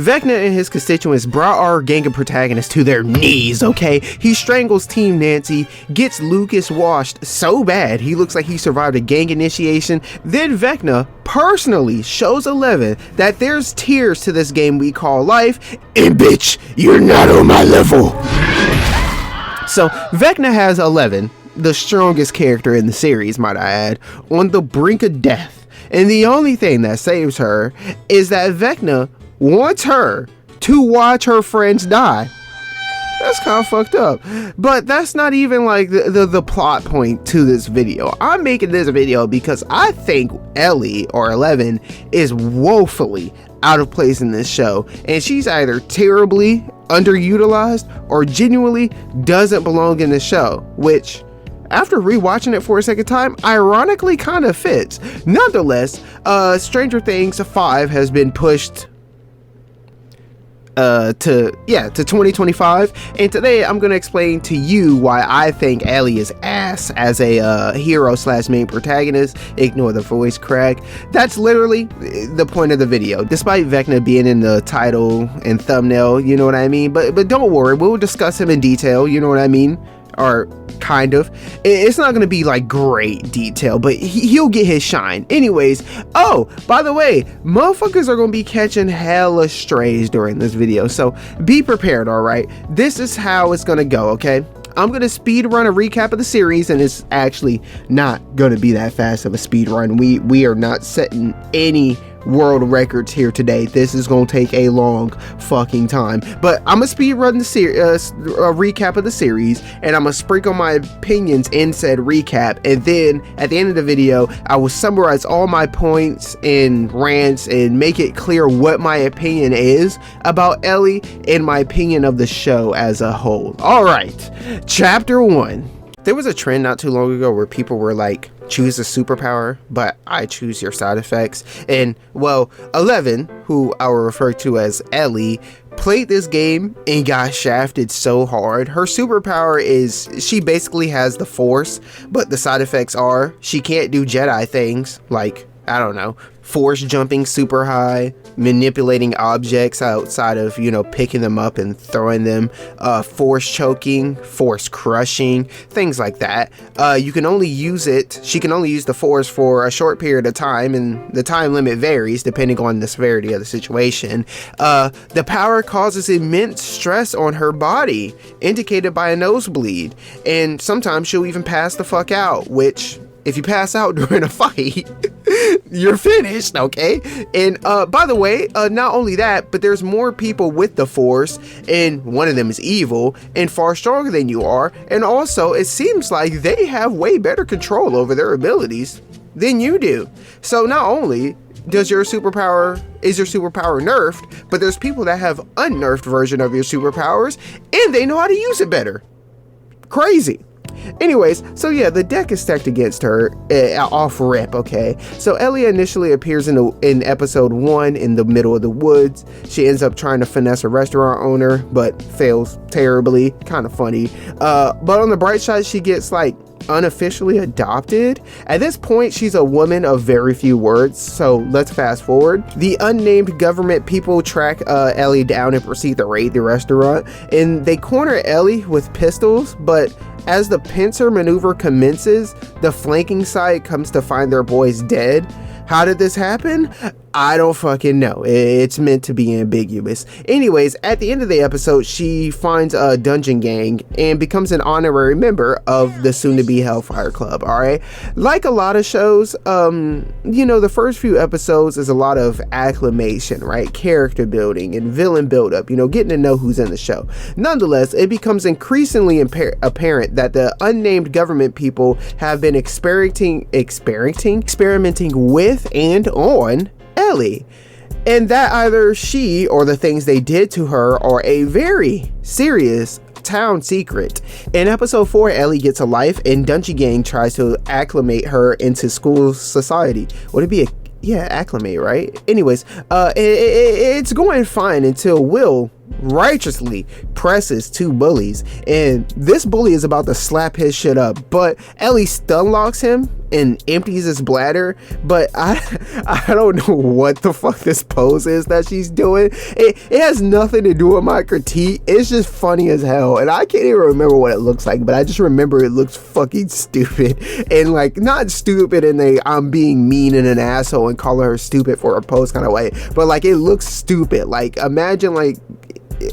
Vecna and his constituents brought our gang of protagonists to their knees, okay? He strangles Team Nancy, gets Lucas washed so bad he looks like he survived a gang initiation. Then Vecna personally shows 11 that there's tiers to this game we call life, and bitch, you're not on my level. So Vecna has 11, the strongest character in the series, might I add, on the brink of death. And the only thing that saves her is that Vecna wants her to watch her friends die. That's kind of fucked up. But that's not even like the plot point to this video. I'm making this video because I think Ellie, or 11, is woefully out of place in this show. And she's either terribly underutilized or genuinely doesn't belong in the show. Which, after rewatching it for a second time, ironically kind of fits. Nonetheless, Stranger Things 5 has been pushed to 2025, and today I'm gonna explain to you why I think Ellie is ass as a hero slash main protagonist. Ignore the voice crack. That's literally the point of the video, despite Vecna being in the title and thumbnail, you know what I mean. But don't worry, we'll discuss him in detail, you know what I mean, or kind of. It's not gonna be like great detail, but he'll get his shine. Anyways, oh, by the way, motherfuckers are gonna be catching hella strays during this video, so be prepared. All right, this is how it's gonna go, okay? I'm gonna speed run a recap of the series, and it's actually not gonna be that fast of a speed run. We are not setting any world records here today. This is gonna take a long fucking time, but I'm gonna speed run the a recap of the series, and I'm gonna sprinkle my opinions in said recap, and then at the end of the video I will summarize all my points and rants and make it clear what my opinion is about Ellie and my opinion of the show as a whole. All right, chapter 1. There was a trend not too long ago where people were like, choose a superpower, but I choose your side effects. And well, 11, who I will refer to as Ellie, played this game and got shafted so hard. Her superpower is she basically has the Force, but the side effects are she can't do Jedi things like, I don't know, force jumping super high, manipulating objects outside of, you know, picking them up and throwing them, force choking, force crushing, things like that. You can only use it, she can only use the Force for a short period of time, and the time limit varies depending on the severity of the situation. The power causes immense stress on her body, indicated by a nosebleed, and sometimes she'll even pass the fuck out, which, if you pass out during a fight, you're finished, okay? And by the way, not only that, but there's more people with the Force, and one of them is evil and far stronger than you are, and also it seems like they have way better control over their abilities than you do. So not only is your superpower nerfed, but there's people that have unnerfed version of your superpowers, and they know how to use it better. Crazy. Anyways, so yeah, the deck is stacked against her off rip, okay? So Ellie initially appears in episode 1 in the middle of the woods. She ends up trying to finesse a restaurant owner, but fails terribly. Kind of funny. But on the bright side, she gets like unofficially adopted. At this point, she's a woman of very few words, so let's fast forward. The unnamed government people track Ellie down and proceed to raid the restaurant, and they corner Ellie with pistols, but as the pincer maneuver commences, the flanking side comes to find their boys dead. How did this happen? I don't fucking know. It's meant to be ambiguous. Anyways, at the end of the episode, she finds a dungeon gang and becomes an honorary member of the soon-to-be HellFire Club, alright? Like a lot of shows, you know, the first few episodes is a lot of acclamation, right? Character building and villain buildup, you know, getting to know who's in the show. Nonetheless, it becomes increasingly apparent that the unnamed government people have been experimenting with and on Ellie, and that either she or the things they did to her are a very serious town secret. In episode 4, Ellie gets a life, and Dungeon Gang tries to acclimate her into school society. Would it be acclimate, right? Anyways, it's going fine until Will righteously presses two bullies, and this bully is about to slap his shit up, but Ellie stun locks him and empties his bladder. But I don't know what the fuck this pose is that she's doing. It has nothing to do with my critique. It's just funny as hell, and I can't even remember what it looks like, but I just remember it looks fucking stupid. And like, not stupid in a I'm being mean and an asshole and calling her stupid for a pose kind of way, but like, it looks stupid. Like, imagine, like,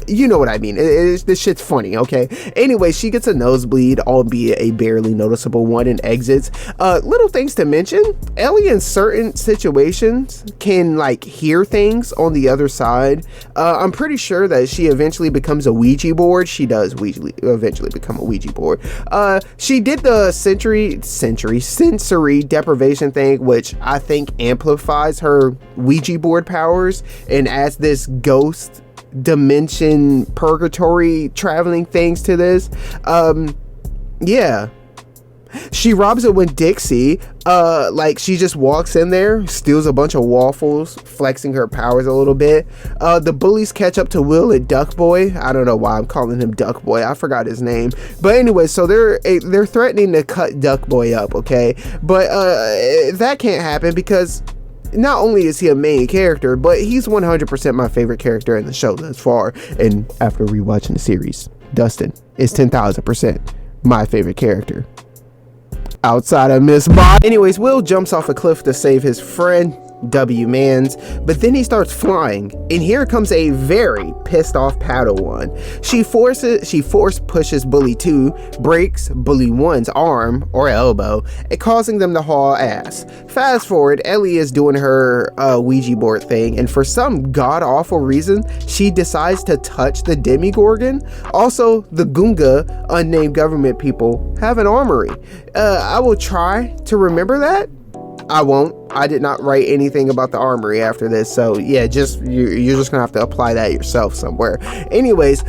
you know what I mean. This shit's funny, okay? Anyway, she gets a nosebleed, albeit a barely noticeable one, and exits. Little things to mention: Ellie in certain situations can like hear things on the other side. I'm pretty sure that she eventually becomes a Ouija board. She does eventually become a Ouija board. She did the sensory deprivation thing, which I think amplifies her Ouija board powers and adds this ghost dimension purgatory traveling things to this. Yeah, she robs it when Dixie like, she just walks in there, steals a bunch of waffles, flexing her powers a little bit. The bullies catch up to Will and Duck Boy. I don't know why I'm calling him Duck Boy, I forgot his name, but anyway, so they're threatening to cut Duck Boy up, okay? But that can't happen because not only is he a main character, but he's 100% my favorite character in the show thus far. And after rewatching the series, Dustin is 10,000% my favorite character outside of Miss Bot. Anyways, Will jumps off a cliff to save his friend W-Mans, but then he starts flying, and here comes a very pissed off Padawan. She force pushes Bully 2, breaks Bully 1's arm or elbow, and causing them to haul ass. Fast forward, Ellie is doing her Ouija board thing, and for some god-awful reason, she decides to touch the Demigorgon. Also, the Gunga, unnamed government people, have an armory. I will try to remember that. I won't. I did not write anything about the armory after this, so yeah, you're just gonna have to apply that yourself somewhere. Anyways,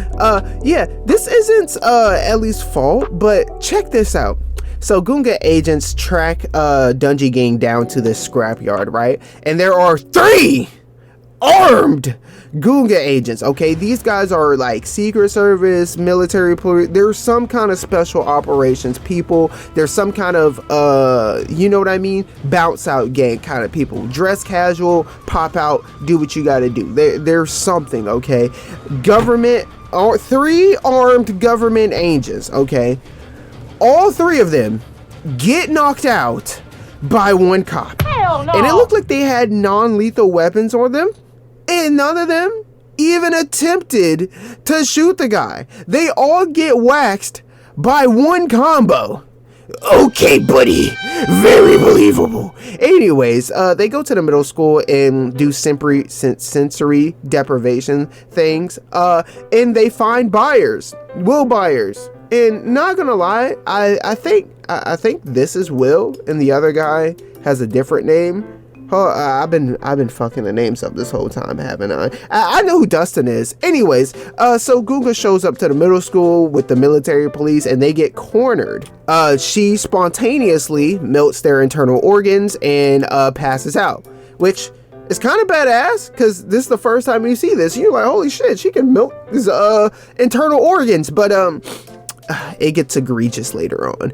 yeah, this isn't Ellie's fault, but check this out. So Gunga agents track Dungy Gang down to this scrapyard, right? And there are 3 armed Gunga agents, okay? These guys are like Secret Service, military, there's some kind of special operations people. There's some kind of, you know what I mean? Bounce out gang kind of people. Dress casual, pop out, do what you gotta do. There's something, okay? Government, 3 armed government agents, okay? All 3 of them get knocked out by 1 cop. Hell no. And it looked like they had non-lethal weapons on them. And none of them even attempted to shoot the guy. They all get waxed by 1 combo. Okay, buddy. Very believable. Anyways, they go to the middle school and do sensory deprivation things. And they find Will Byers. And not gonna lie, I think this is Will, and the other guy has a different name. I've been fucking the names up this whole time, haven't I? I know who Dustin is. Anyways, so Gunga shows up to the middle school with the military police, and they get cornered. She spontaneously melts their internal organs and passes out, which is kind of badass, because this is the first time you see this. And you're like, holy shit, she can melt his internal organs, but it gets egregious later on.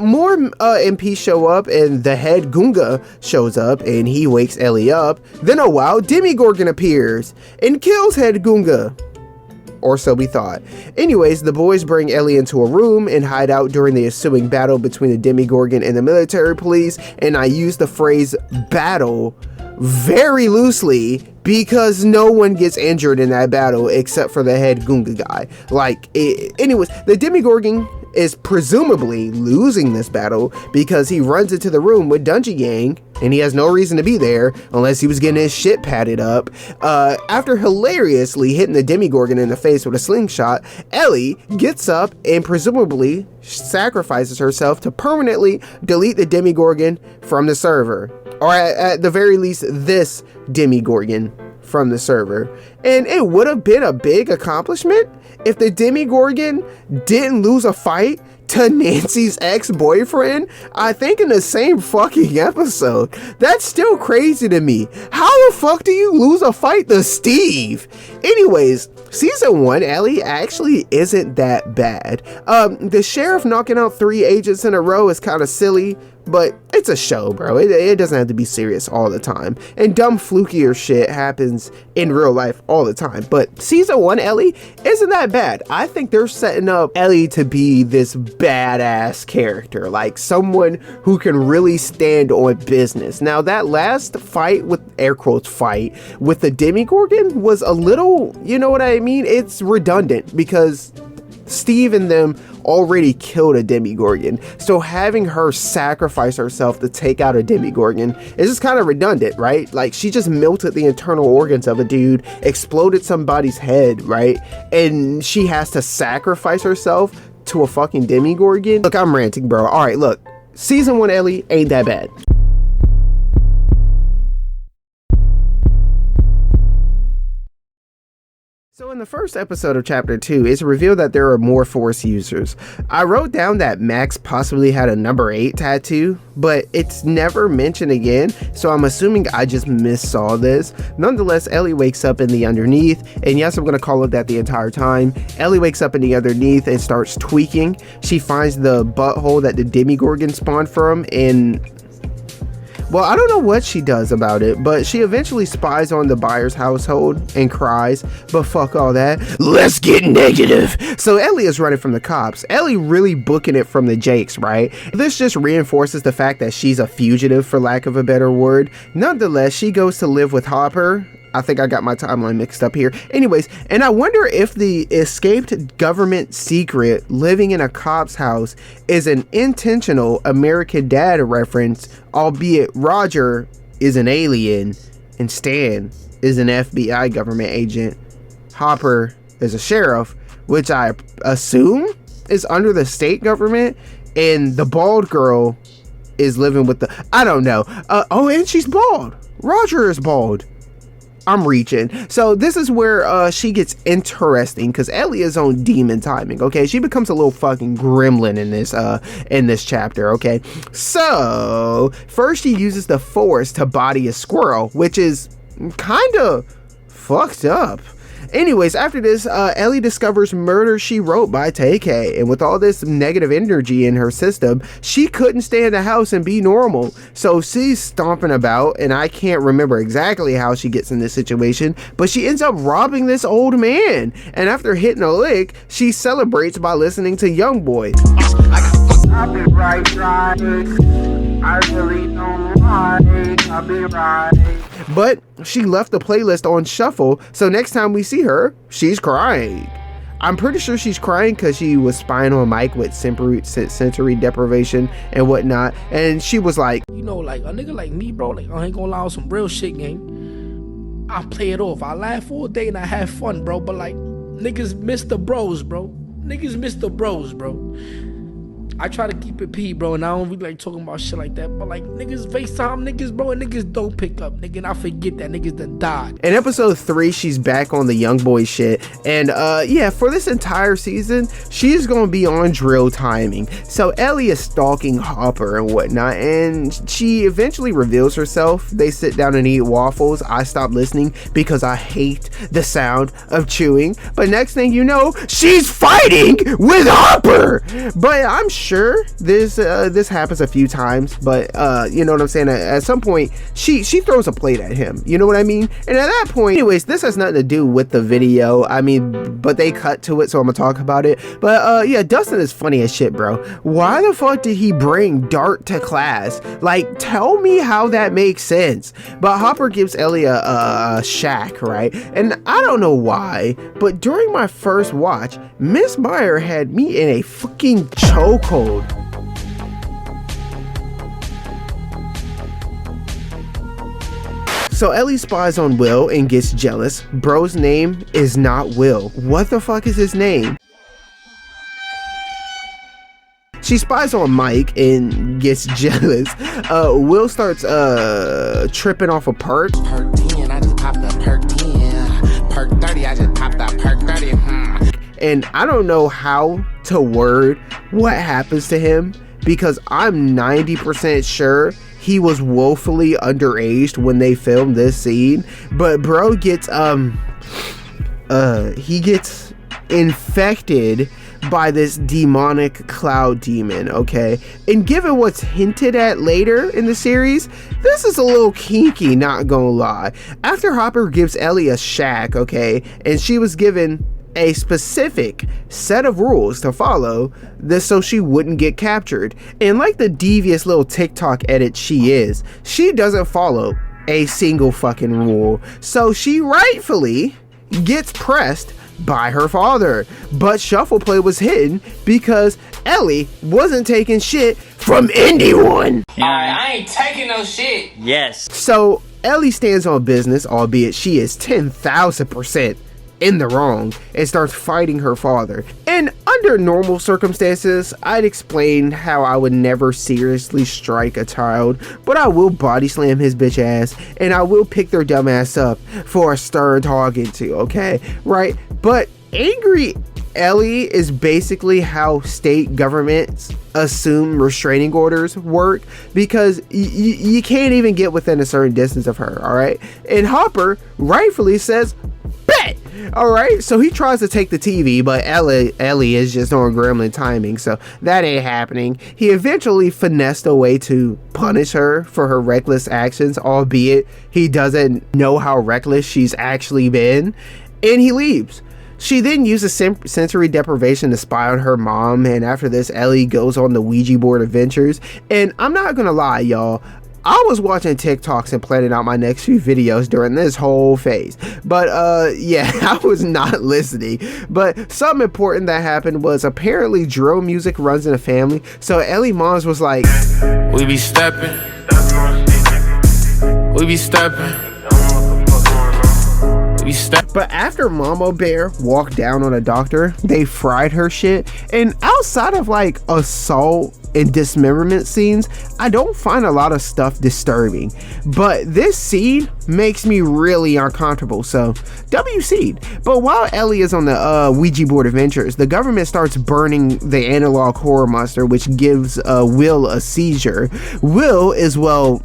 More MPs show up, and the head Gunga shows up, and he wakes Ellie up. Then a wild Demigorgon appears and kills head Gunga. Or so we thought. Anyways, the boys bring Ellie into a room and hide out during the ensuing battle between the Demigorgon and the military police. And I use the phrase battle very loosely because no one gets injured in that battle except for the head Gunga guy. Anyways, the Demigorgon is presumably losing this battle because he runs into the room with Dungy Gang, and he has no reason to be there unless he was getting his shit padded up. After hilariously hitting the Demigorgon in the face with a slingshot, Ellie gets up and presumably sacrifices herself to permanently delete the Demigorgon from the server. Or at the very least, this Demigorgon from the server. And it would have been a big accomplishment if the Demogorgon didn't lose a fight to Nancy's ex-boyfriend, I think in the same fucking episode. That's still crazy to me. How the fuck do you lose a fight to Steve? Anyways, season 1, Ellie actually isn't that bad. The sheriff knocking out 3 agents in a row is kind of silly, but it's a show, bro. It doesn't have to be serious all the time. And dumb flukier shit happens in real life all the time. But season 1 Ellie isn't that bad. I think they're setting up Ellie to be this badass character, like someone who can really stand on business. Now that last fight, with air quotes fight, with the Demogorgon was a little, you know what I mean? It's redundant because Steve and them already killed a Demogorgon, so having her sacrifice herself to take out a Demogorgon is just kind of redundant, right? Like, she just melted the internal organs of a dude, exploded somebody's head, right? And she has to sacrifice herself to a fucking Demogorgon. Look, I'm ranting, bro. All right, look, season 1 Ellie ain't that bad. So in the first episode of chapter 2, it's revealed that there are more Force users. I wrote down that Max possibly had a number 8 tattoo, but it's never mentioned again, so I'm assuming I just missaw this. Nonetheless, Ellie wakes up in the underneath, and yes, I'm going to call it that the entire time. Ellie wakes up in the underneath and starts tweaking. She finds the butthole that the Demogorgon spawned from, and well, I don't know what she does about it, but she eventually spies on the Byers household and cries, but fuck all that. Let's get negative. So Ellie is running from the cops. Ellie really booking it from the Jakes, right? This just reinforces the fact that she's a fugitive, for lack of a better word. Nonetheless, she goes to live with Hopper. I think I got my timeline mixed up here. Anyways, and I wonder if the escaped government secret living in a cop's house is an intentional American Dad reference, albeit Roger is an alien and Stan is an FBI government agent. Hopper is a sheriff, which I assume is under the state government, and the bald girl is living with the, I don't know. Oh, and she's bald. Roger is bald. I'm reaching. So this is where she gets interesting, because Ellie is on demon timing. Okay, she becomes a little fucking gremlin in this chapter. Okay, so first she uses the Force to body a squirrel, which is kind of fucked up. Anyways, after this, Ellie discovers Murder, She Wrote by TK, and with all this negative energy in her system, she couldn't stay in the house and be normal. So she's stomping about, and I can't remember exactly how she gets in this situation, but she ends up robbing this old man. And after hitting a lick, she celebrates by listening to Youngboy. I'll be right. I really don't like. I'll be right. But she left the playlist on shuffle, so next time we see her, she's crying. I'm pretty sure she's crying because she was spying on Mike with sensory deprivation and whatnot, and she was like, you know, like a nigga like me, bro, like I ain't gonna lie, on some real shit, gang. I play it off. I laugh all day and I have fun, bro, but like niggas miss the bros, bro. Niggas miss the bros, bro. I try to keep it P, bro, and I don't really like talking about shit like that, but like niggas FaceTime niggas, bro, and niggas don't pick up, nigga, and I forget that niggas done died. In episode 3, she's back on the young boy shit, and yeah, for this entire season, she's gonna be on drill timing. So Ellie is stalking Hopper and whatnot, and she eventually reveals herself. They sit down and eat waffles. I stop listening because I hate the sound of chewing, but next thing you know, she's fighting with Hopper. But I'm sure this happens a few times, but you know what I'm saying, at some point she throws a plate at him, you know what I mean? And at that point, anyways, this has nothing to do with the video, I mean, but they cut to it, so I'm gonna talk about it. But yeah, Dustin is funny as shit, bro. Why the fuck did he bring Dart to class? Like, tell me how that makes sense. But Hopper gives Ellie a shack, right? And I don't know why, but during my first watch, Miss Meyer had me in a fucking chokehold. So Ellie spies on Will and gets jealous. Bro's name is not Will. What the fuck is his name? She spies on Mike and gets jealous. Will starts tripping off a perk. Perk 10, I just popped a perk 10. perk 30, I just popped that perk 30. And I don't know how to word what happens to him, because I'm 90% sure he was woefully underaged when they filmed this scene. But bro gets he gets infected by this demonic cloud demon, okay? And given what's hinted at later in the series, this is a little kinky, not gonna lie. After Hopper gives Ellie a shack, okay, and she was given a specific set of rules to follow this so she wouldn't get captured, and like the devious little TikTok edit she is, she doesn't follow a single fucking rule, so she rightfully gets pressed by her father. But shuffle play was hidden because Ellie wasn't taking shit from anyone. I ain't taking no shit. Yes. So Ellie stands on business, albeit she is 10,000% in the wrong, and starts fighting her father. And under normal circumstances, I'd explain how I would never seriously strike a child, but I will body slam his bitch ass, and I will pick their dumb ass up for a stern talking to, okay? Right? But angry Ellie is basically how state governments assume restraining orders work, because you can't even get within a certain distance of her, all right? And Hopper rightfully says, bet! All right, so he tries to take the TV, but Ellie is just on gremlin timing, so that ain't happening. He eventually finessed a way to punish her for her reckless actions, albeit he doesn't know how reckless she's actually been, and he leaves. She then uses sensory deprivation to spy on her mom, and after this, Ellie goes on the Ouija board adventures. And I'm not gonna lie, y'all, I was watching TikToks and planning out my next few videos during this whole phase. But yeah, I was not listening. But something important that happened was apparently drill music runs in the family. So Ellie moms was like, We be stepping. We be stepping. but after Mama Bear walked down on a doctor, they fried her shit. And outside of like assault and dismemberment scenes, I don't find a lot of stuff disturbing, but this scene makes me really uncomfortable, so WC'd. But while Ellie is on the Ouija board adventures, the government starts burning the analog horror monster, which gives Will a seizure. Will is Will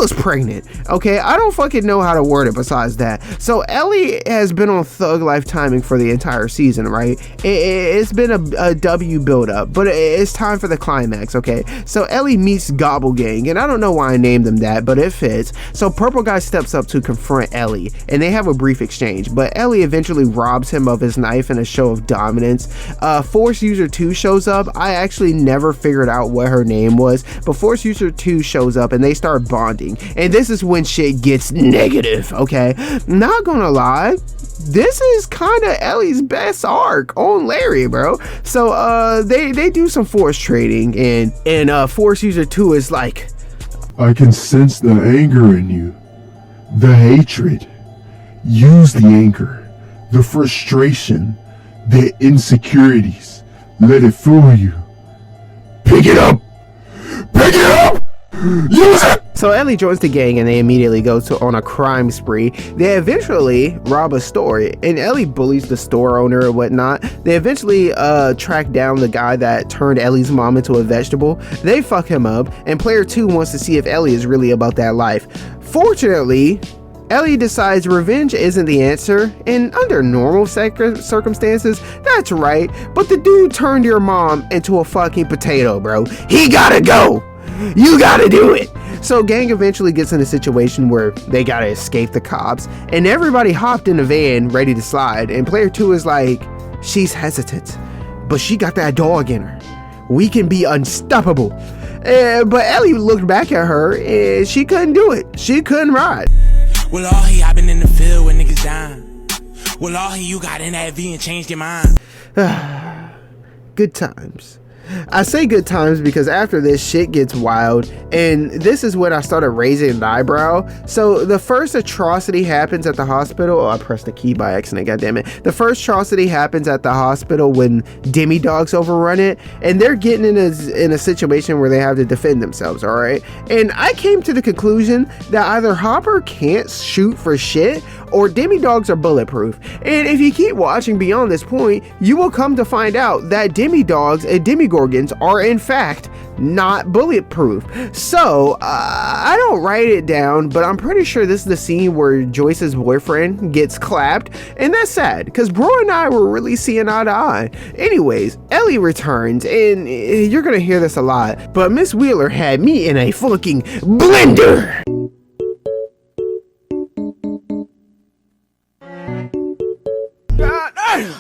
is pregnant, okay? I don't fucking know how to word it besides that. So Ellie has been on thug life timing for the entire season, right? It's been a W build up, but it's time for the climax, okay? So Ellie meets Gobble Gang, and I don't know why I named them that, but it fits. So Purple Guy steps up to confront Ellie, and they have a brief exchange, but Ellie eventually robs him of his knife in a show of dominance. Force User 2 shows up. I actually never figured out what her name was, but Force User 2 shows up, and they start bonding, and this is when shit gets negative, okay? Not gonna lie, this is kind of Ellie's best arc on Larry, bro. So they do some force trading, and Force User 2 is like, I can sense the anger in you, the hatred. Use the anger, the frustration, the insecurities. Let it fool you. Pick it up! Pick it up! Use it! So Ellie joins the gang, and they immediately go on a crime spree. They eventually rob a store, and Ellie bullies the store owner and whatnot. They eventually track down the guy that turned Ellie's mom into a vegetable. They fuck him up, and player 2 wants to see if Ellie is really about that life. Fortunately, Ellie decides revenge isn't the answer, and under normal circumstances, that's right, but the dude turned your mom into a fucking potato, bro. He gotta go! You gotta do it! So gang eventually gets in a situation where they gotta escape the cops, and everybody hopped in a van ready to slide, and player 2 is like, she's hesitant, but she got that dog in her. We can be unstoppable. But Ellie looked back at her, and she couldn't do it. She couldn't ride. Well, all he, I been in the field with niggas dying. Well, all he, you got in that V and changed your mind. Good times. I say good times because after this, shit gets wild, and this is when I started raising an eyebrow. So the first atrocity happens at the hospital. Oh, I pressed the key by accident, goddammit. The first atrocity happens at the hospital when demi-dogs overrun it, and they're getting in a situation where they have to defend themselves, alright? And I came to the conclusion that either Hopper can't shoot for shit, or demi-dogs are bulletproof. And if you keep watching beyond this point, you will come to find out that demi-dogs and demigorgons are in fact not bulletproof. So I don't write it down, but I'm pretty sure this is the scene where Joyce's boyfriend gets clapped, and that's sad because bro and I were really seeing eye to eye. Anyways, Ellie returns, and you're gonna hear this a lot, but Miss Wheeler had me in a fucking blender.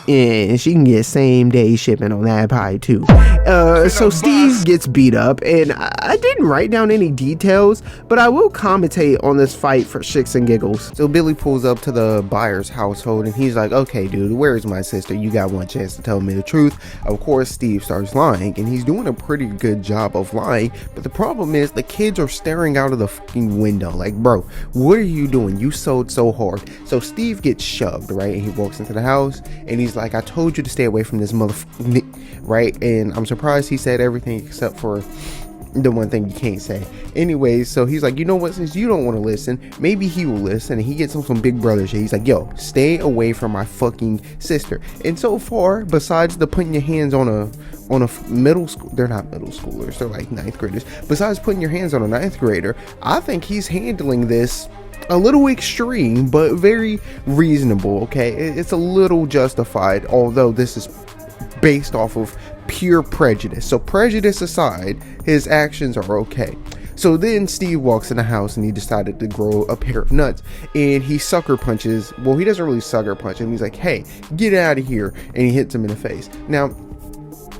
And she can get same day shipping on that pie too. So Steve gets beat up, and I didn't write down any details, but I will commentate on this fight for shits and giggles. So Billy pulls up to the buyer's household, and he's like, okay dude, where's my sister? You got one chance to tell me the truth. Of course Steve starts lying, and he's doing a pretty good job of lying, but the problem is the kids are staring out of the fucking window like, bro, what are you doing? You sold so hard. So Steve gets shoved, right? And he walks into the house, and he's like, I told you to stay away from this motherfucker, right? And I'm surprised he said everything except for the one thing you can't say. Anyways, so he's like, you know what, since you don't want to listen, maybe he will listen. And he gets on some big brother shit. He's like, yo, stay away from my fucking sister. And so far, besides the putting your hands on a middle school, they're not middle schoolers, they're like ninth graders. Besides putting your hands on a ninth grader, I think he's handling this a little extreme, but very reasonable. Okay, it's a little justified, although this is based off of pure prejudice. So prejudice aside, his actions are okay. So then Steve walks in the house, and he decided to grow a pair of nuts, and he sucker punches, well, he doesn't really sucker punch him, he's like, hey, get out of here, and he hits him in the face. Now,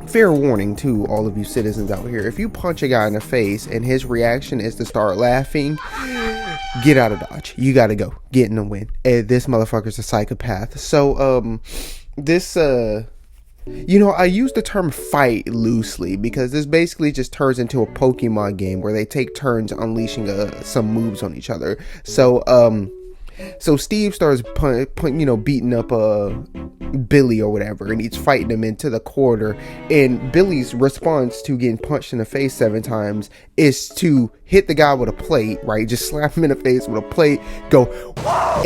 fair warning to all of you citizens out here, if you punch a guy in the face and his reaction is to start laughing, get out of Dodge. You gotta go. Get in the wind. This motherfucker's a psychopath. So, I use the term fight loosely because this basically just turns into a Pokemon game where they take turns unleashing some moves on each other. So Steve starts beating up Billy or whatever, and he's fighting him into the corner, and Billy's response to getting punched in the face 7 times is to hit the guy with a plate, right? Just slap him in the face with a plate, go,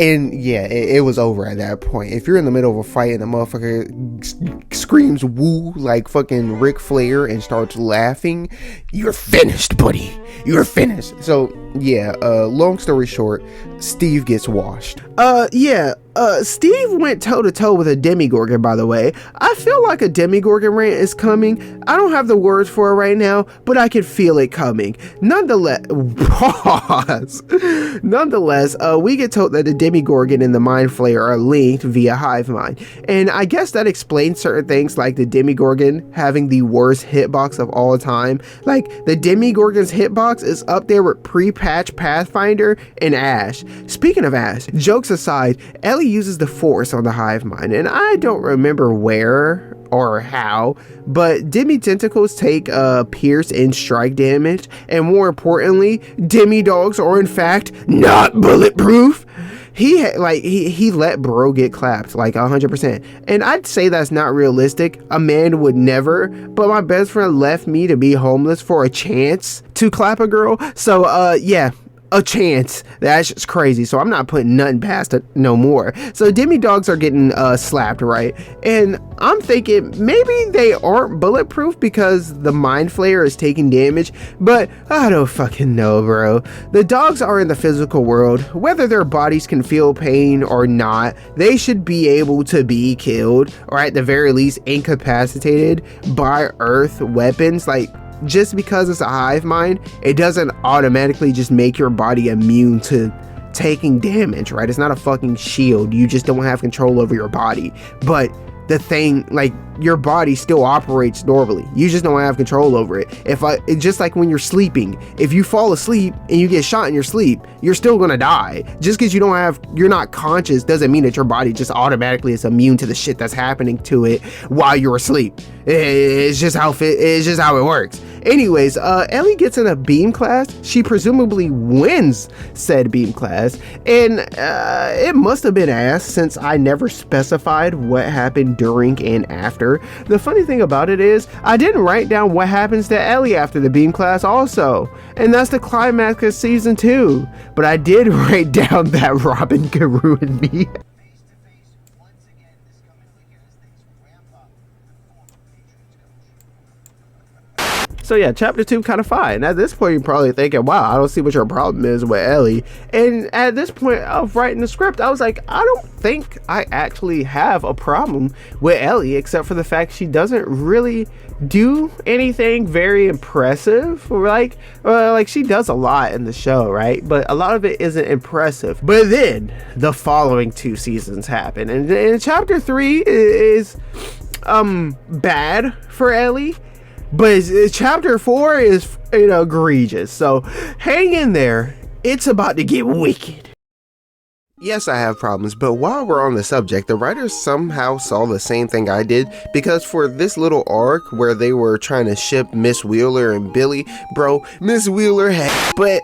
and yeah, it was over at that point. If you're in the middle of a fight and the motherfucker screams woo like fucking Ric Flair and starts laughing, you're finished, buddy. You're finished. So yeah, long story short, Steve gets washed. Steve went toe-to-toe with a demigorgon, by the way. I feel like a demigorgon rant is coming. I don't have the words for it right now, but I can feel it coming. Nonetheless, we get told that the demigorgon and the mind flayer are linked via hive mind. And I guess that explains certain things, like the demigorgon having the worst hitbox of all time. Like, the demigorgon's hitbox is up there with pre-patch Pathfinder and Ash. Speaking of Ash, jokes aside, Ellie uses the Force on the hive mind, and I don't remember where or how, but demi tentacles take pierce and strike damage, and more importantly, demi dogs are in fact not bulletproof. He let bro get clapped like 100%, and I'd say that's not realistic. A man would never, but my best friend left me to be homeless for a chance to clap a girl. So yeah, a chance. That's just crazy. So I'm not putting nothing past it no more. So demi dogs are getting slapped, right? And I'm thinking maybe they aren't bulletproof because the mind flayer is taking damage, but I don't fucking know, bro. The dogs are in the physical world. Whether their bodies can feel pain or not, they should be able to be killed, or at the very least incapacitated by earth weapons. Like, just because it's a hive mind, it doesn't automatically just make your body immune to taking damage, right? It's not a fucking shield. You just don't have control over your body. But the thing, like, your body still operates normally. You just don't have control over it. It's just like when you're sleeping. If you fall asleep and you get shot in your sleep, you're still gonna die. Just because you're not conscious doesn't mean that your body just automatically is immune to the shit that's happening to it while you're asleep. It's just how it works. Anyways, Ellie gets in a beam class. She presumably wins said beam class, and it must have been ass since I never specified what happened during and after. The funny thing about it is I didn't write down what happens to Ellie after the beam class also, and that's the climax of season 2, but I did write down that Robin could ruin me. So yeah, chapter 2 kind of fine. At this point, you're probably thinking, wow, I don't see what your problem is with Ellie. And at this point of writing the script, I was like, I don't think I actually have a problem with Ellie, except for the fact she doesn't really do anything very impressive. Like she does a lot in the show, right? But a lot of it isn't impressive. But then the following 2 seasons happen, and chapter 3 is bad for Ellie. But chapter 4 is, egregious. So hang in there. It's about to get wicked. Yes, I have problems, but while we're on the subject, the writers somehow saw the same thing I did, because for this little arc where they were trying to ship Miss Wheeler and Billy, bro, Miss Wheeler had... But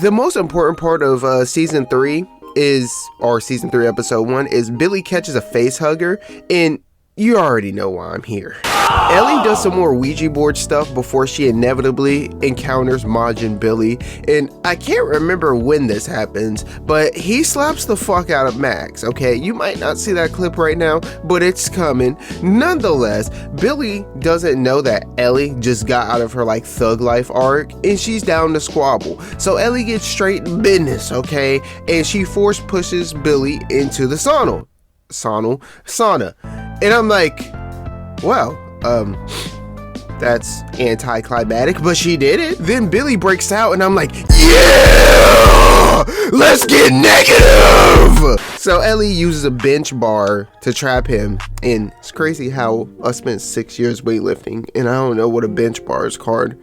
the most important part of season 3 episode 1 is Billy catches a face hugger, and you already know why I'm here. Ellie does some more Ouija board stuff before she inevitably encounters Majin Billy, and I can't remember when this happens, but he slaps the fuck out of Max, okay? You might not see that clip right now, but it's coming. Nonetheless, Billy doesn't know that Ellie just got out of her like thug life arc, and she's down to squabble. So Ellie gets straight in business, okay? And she force pushes Billy into the sauna. And I'm like, well, that's anticlimactic, but she did it. Then Billy breaks out and I'm like, yeah, let's get negative. So Ellie uses a bench bar to trap him, and it's crazy how I spent 6 years weightlifting and I don't know what a bench bar is called.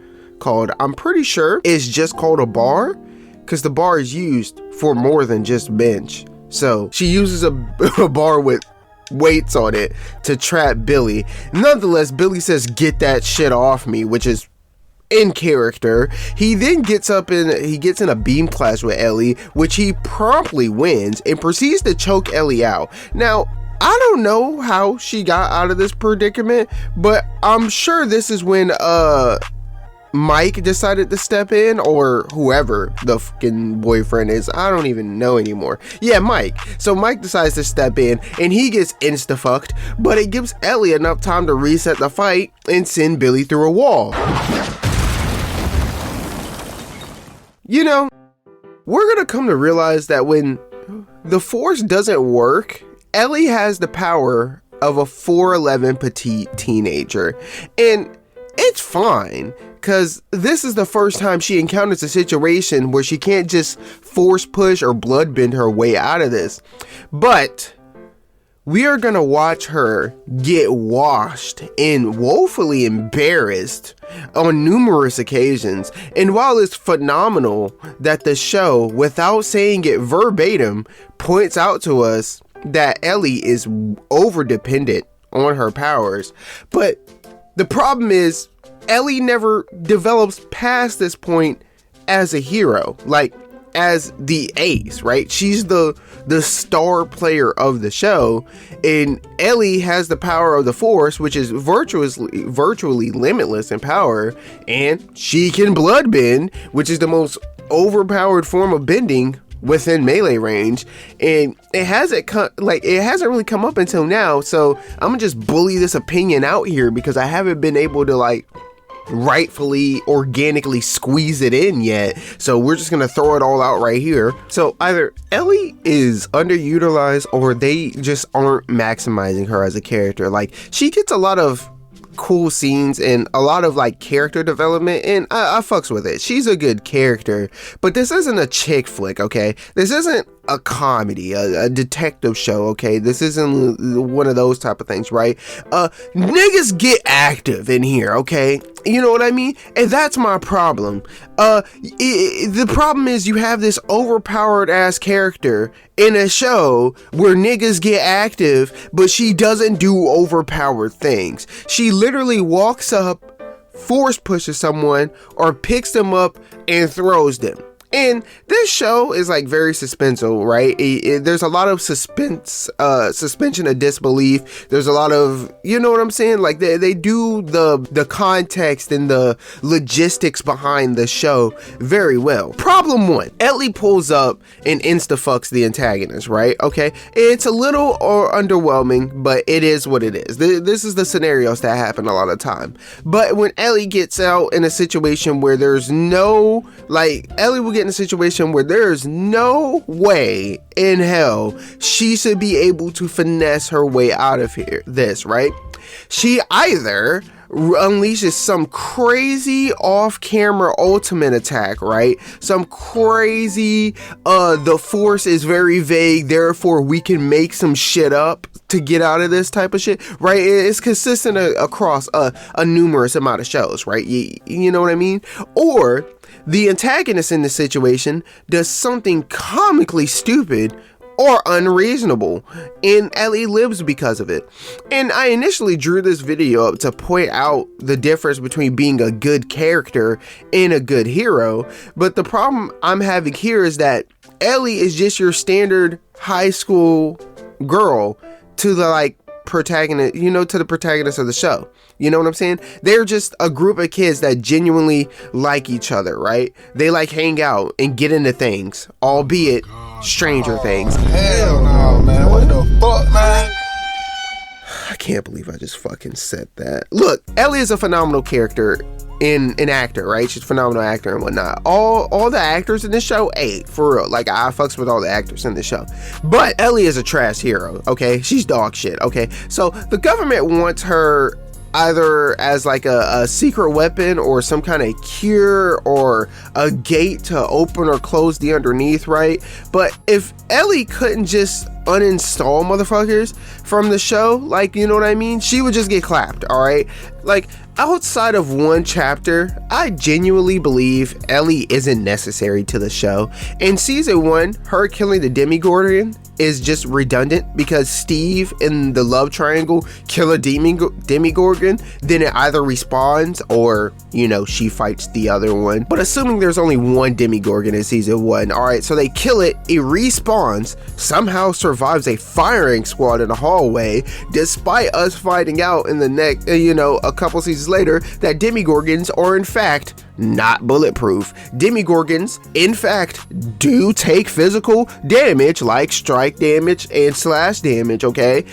I'm pretty sure it's just called a bar, because the bar is used for more than just bench. So she uses a bar with weights on it to trap Billy. Nonetheless, Billy says, get that shit off me, which is in character. He then gets in a beam clash with Ellie, which he promptly wins and proceeds to choke Ellie out. Now, I don't know how she got out of this predicament, but I'm sure this is when Mike decided to step in, or whoever the fucking boyfriend is. I don't even know anymore. Yeah, Mike. So Mike decides to step in and he gets insta-fucked, but it gives Ellie enough time to reset the fight and send Billy through a wall. We're gonna come to realize that when the Force doesn't work, Ellie has the power of a 4'11" petite teenager. And it's fine, because this is the first time she encounters a situation where she can't just force push or blood bend her way out of this. But we are going to watch her get washed and woefully embarrassed on numerous occasions. And while it's phenomenal that the show, without saying it verbatim, points out to us that Ellie is over dependent on her powers, but the problem is Ellie never develops past this point as a hero, like as the ace, right? She's the star player of the show, and Ellie has the power of the Force, which is virtually limitless in power, and she can blood bend, which is the most overpowered form of bending within melee range, and it hasn't really come up until now. So I'm gonna just bully this opinion out here because I haven't been able to rightfully organically squeeze it in yet. So we're just gonna throw it all out right here. So either Ellie is underutilized or they just aren't maximizing her as a character. Like, she gets a lot of cool scenes and a lot of character development, and I fucks with it. She's a good character, but this isn't a chick flick, okay? This isn't a comedy, a detective show, okay? This isn't one of those type of things, right? Niggas get active in here, okay? You know what I mean? And that's my problem. The problem is you have this overpowered ass character in a show where niggas get active, but she doesn't do overpowered things. She literally walks up, force pushes someone, or picks them up and throws them. And this show is like very suspenseful, right? There's a lot of suspension of disbelief. There's a lot of, you know what I'm saying? Like they do the context and the logistics behind the show very well. Problem one, Ellie pulls up and insta-fucks the antagonist, right? Okay, it's a little underwhelming, but it is what it is. This is the scenarios that happen a lot of time. But when Ellie gets out in a situation where there's no, like, Ellie will get in a situation where there's no way in hell she should be able to finesse her way out of this, right? She either unleashes some crazy off-camera ultimate attack, right? Some crazy, the force is very vague, therefore we can make some shit up to get out of this type of shit, right? It's consistent across a numerous amount of shows, right? You know what I mean? Or the antagonist in this situation does something comically stupid or unreasonable, and Ellie lives because of it. And I initially drew this video up to point out the difference between being a good character and a good hero, but the problem I'm having here is that Ellie is just your standard high school girl to the, like, protagonist, you know, to the protagonist of the show. You know what I'm saying? They're just a group of kids that genuinely like each other, right? They like hang out and get into things, albeit stranger things. Hell no, man. What the fuck, man? I can't believe I just fucking said that. Look, Ellie is a phenomenal character and an actor, right? She's a phenomenal actor and whatnot. All the actors in this show, for real. Like, I fucks with all the actors in this show. But Ellie is a trash hero, okay? She's dog shit, okay? So the government wants her either as like a secret weapon or some kind of cure or a gate to open or close the underneath, right? But if Ellie couldn't just uninstall motherfuckers from the show, like, you know what I mean, she would just get clapped, all right? Like, outside of one chapter, I genuinely believe Ellie isn't necessary to the show. In season 1, her killing the Demigorgon is just redundant because Steve in the love triangle kill a Demigorgon, then it either respawns or, you know, she fights the other one. But assuming there's only one Demigorgon in season 1, alright, so they kill it, it respawns, somehow survives a firing squad in the hallway, despite us finding out in the next, you know, a couple seasons later that Demigorgons are in fact not bulletproof. Demigorgons, in fact, do take physical damage, like strike damage and slash damage, okay?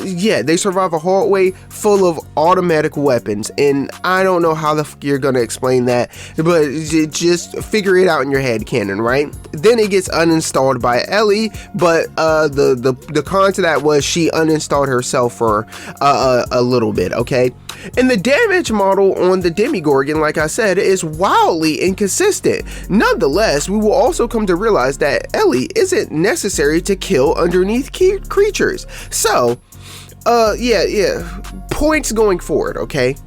Yeah, they survive a hallway full of automatic weapons, and I don't know how the fuck you're gonna explain that, but just figure it out in your head canon, right? Then it gets uninstalled by Ellie, but the con to that was she uninstalled herself for a little bit, okay? And the damage model on the Demigorgon, like I said, is wildly inconsistent. Nonetheless, we will also come to realize that Ellie isn't necessary to kill underneath creatures. So, yeah, points going forward, okay?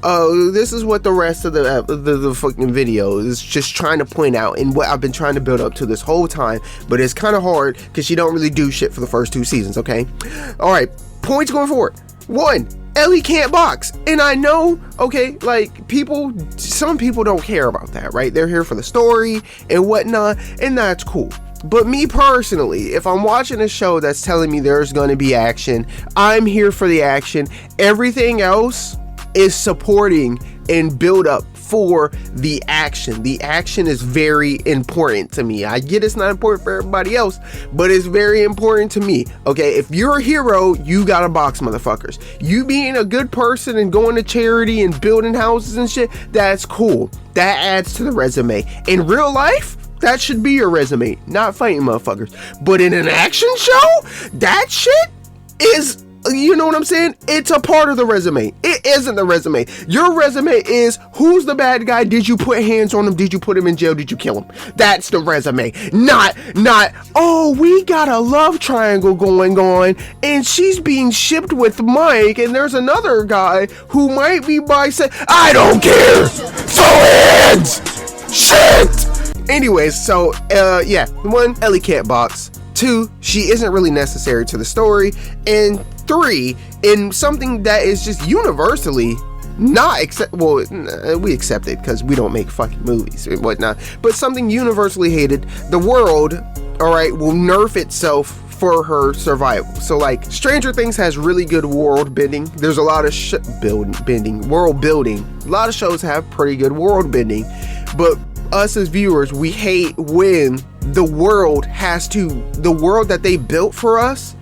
This is what the rest of the fucking video is just trying to point out, and what I've been trying to build up to this whole time, but it's kind of hard because she don't really do shit for the first 2 seasons, okay? All right, points going forward. 1, Ellie can't box, and I know, okay, like, some people don't care about that, right? They're here for the story and whatnot, and that's cool. But me personally, if I'm watching a show that's telling me there's gonna be action, I'm here for the action. Everything else is supporting and build up for the action. The action is very important to me. I get it's not important for everybody else, but it's very important to me. Okay, if you're a hero, you gotta box, motherfuckers. You being a good person and going to charity and building houses and shit, that's cool. That adds to the resume. In real life, that should be your resume, not fighting motherfuckers. But in an action show, that shit is You know what I'm saying? It's a part of the resume. It isn't the resume. Your resume is, who's the bad guy? Did you put hands on him? Did you put him in jail? Did you kill him? That's the resume. Not, oh, we got a love triangle going on and she's being shipped with Mike and there's another guy who might be bisexual. I don't care. So hands. Shit. Anyways, so, yeah. 1, Ellie can't box. 2, she isn't really necessary to the story. And 3, in something that is just universally not we accept it because we don't make fucking movies and whatnot, but something universally hated, the world, all right, will nerf itself for her survival. So like Stranger Things has really good world bending. There's a lot of world building. A lot of shows have pretty good world bending, but us as viewers, we hate when the world that they built for us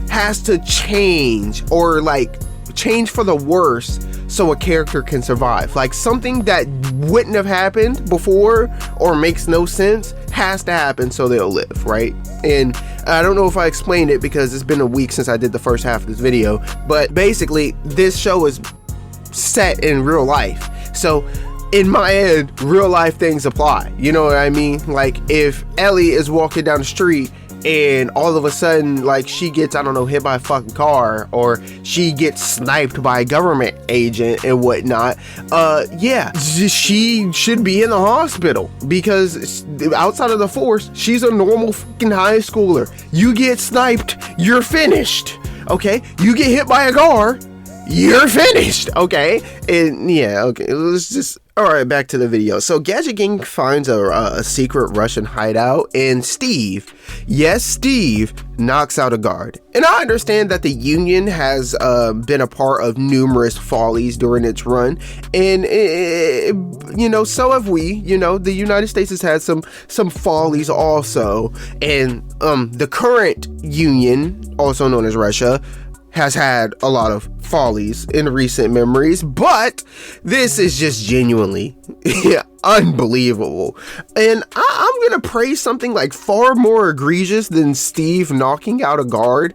has to change, or like change for the worse so a character can survive. Like something that wouldn't have happened before or makes no sense has to happen so they'll live, right? And I don't know if I explained it because it's been a week since I did the first half of this video, but basically this show is set in real life. So in my head, real life things apply. You know what I mean? Like if Ellie is walking down the street and all of a sudden, like, she gets, I don't know, hit by a fucking car, or she gets sniped by a government agent and whatnot, yeah, she should be in the hospital, because outside of the force, she's a normal fucking high schooler. You get sniped, you're finished, okay? You get hit by a car, you're finished, okay? And yeah, okay, let's just... Alright, back to the video. So Gadget Gang finds a secret Russian hideout, and Steve, yes, Steve, knocks out a guard. And I understand that the Union has been a part of numerous follies during its run, and you know, so have we. You know, the United States has had some follies also, and the current Union, also known as Russia, has had a lot of follies in recent memories, but this is just genuinely unbelievable. And I'm gonna praise something like far more egregious than Steve knocking out a guard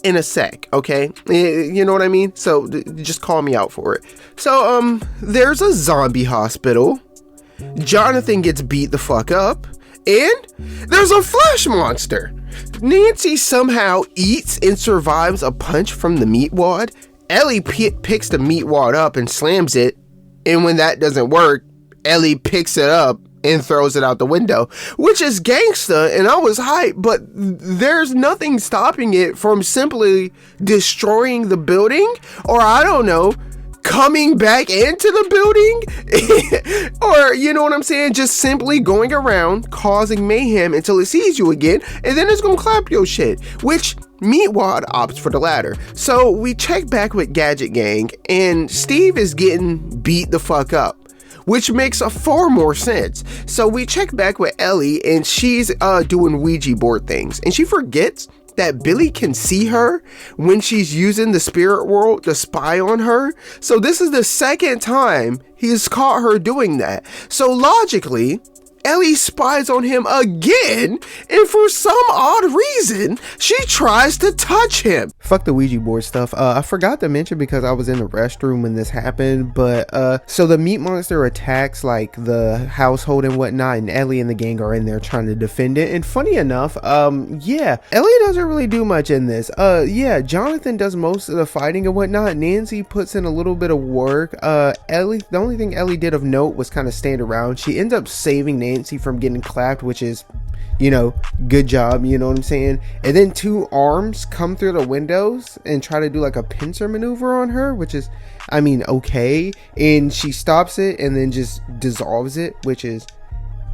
in a sec, okay? You know what I mean? So just call me out for it. So there's a zombie hospital. Jonathan gets beat the fuck up, and there's a flesh monster. Nancy somehow eats and survives a punch from the meat wad. Ellie picks the meat wad up and slams it, and when that doesn't work, Ellie picks it up and throws it out the window, which is gangsta, and I was hyped, but there's nothing stopping it from simply destroying the building, or I don't know, coming back into the building, or you know what I'm saying, just simply going around causing mayhem until it sees you again, and then it's gonna clap your shit, which Meatwad opts for the latter. So we check back with Gadget Gang, and Steve is getting beat the fuck up, which makes a far more sense. So we check back with Ellie, and she's doing Ouija board things, and she forgets that Billy can see her when she's using the spirit world to spy on her. So this is the second time he's caught her doing that. So logically, Ellie spies on him again, and for some odd reason, she tries to touch him. Fuck the Ouija board stuff. I forgot to mention because I was in the restroom when this happened, but so the meat monster attacks like the household and whatnot, and Ellie and the gang are in there trying to defend it. And funny enough, yeah, Ellie doesn't really do much in this. Yeah, Jonathan does most of the fighting and whatnot. Nancy puts in a little bit of work. Ellie, the only thing Ellie did of note was kind of stand around. She ends up saving Nancy from getting clapped, which is, you know, good job, you know what I'm saying? And then 2 arms come through the windows and try to do like a pincer maneuver on her, which is, I mean, okay. And she stops it and then just dissolves it, which is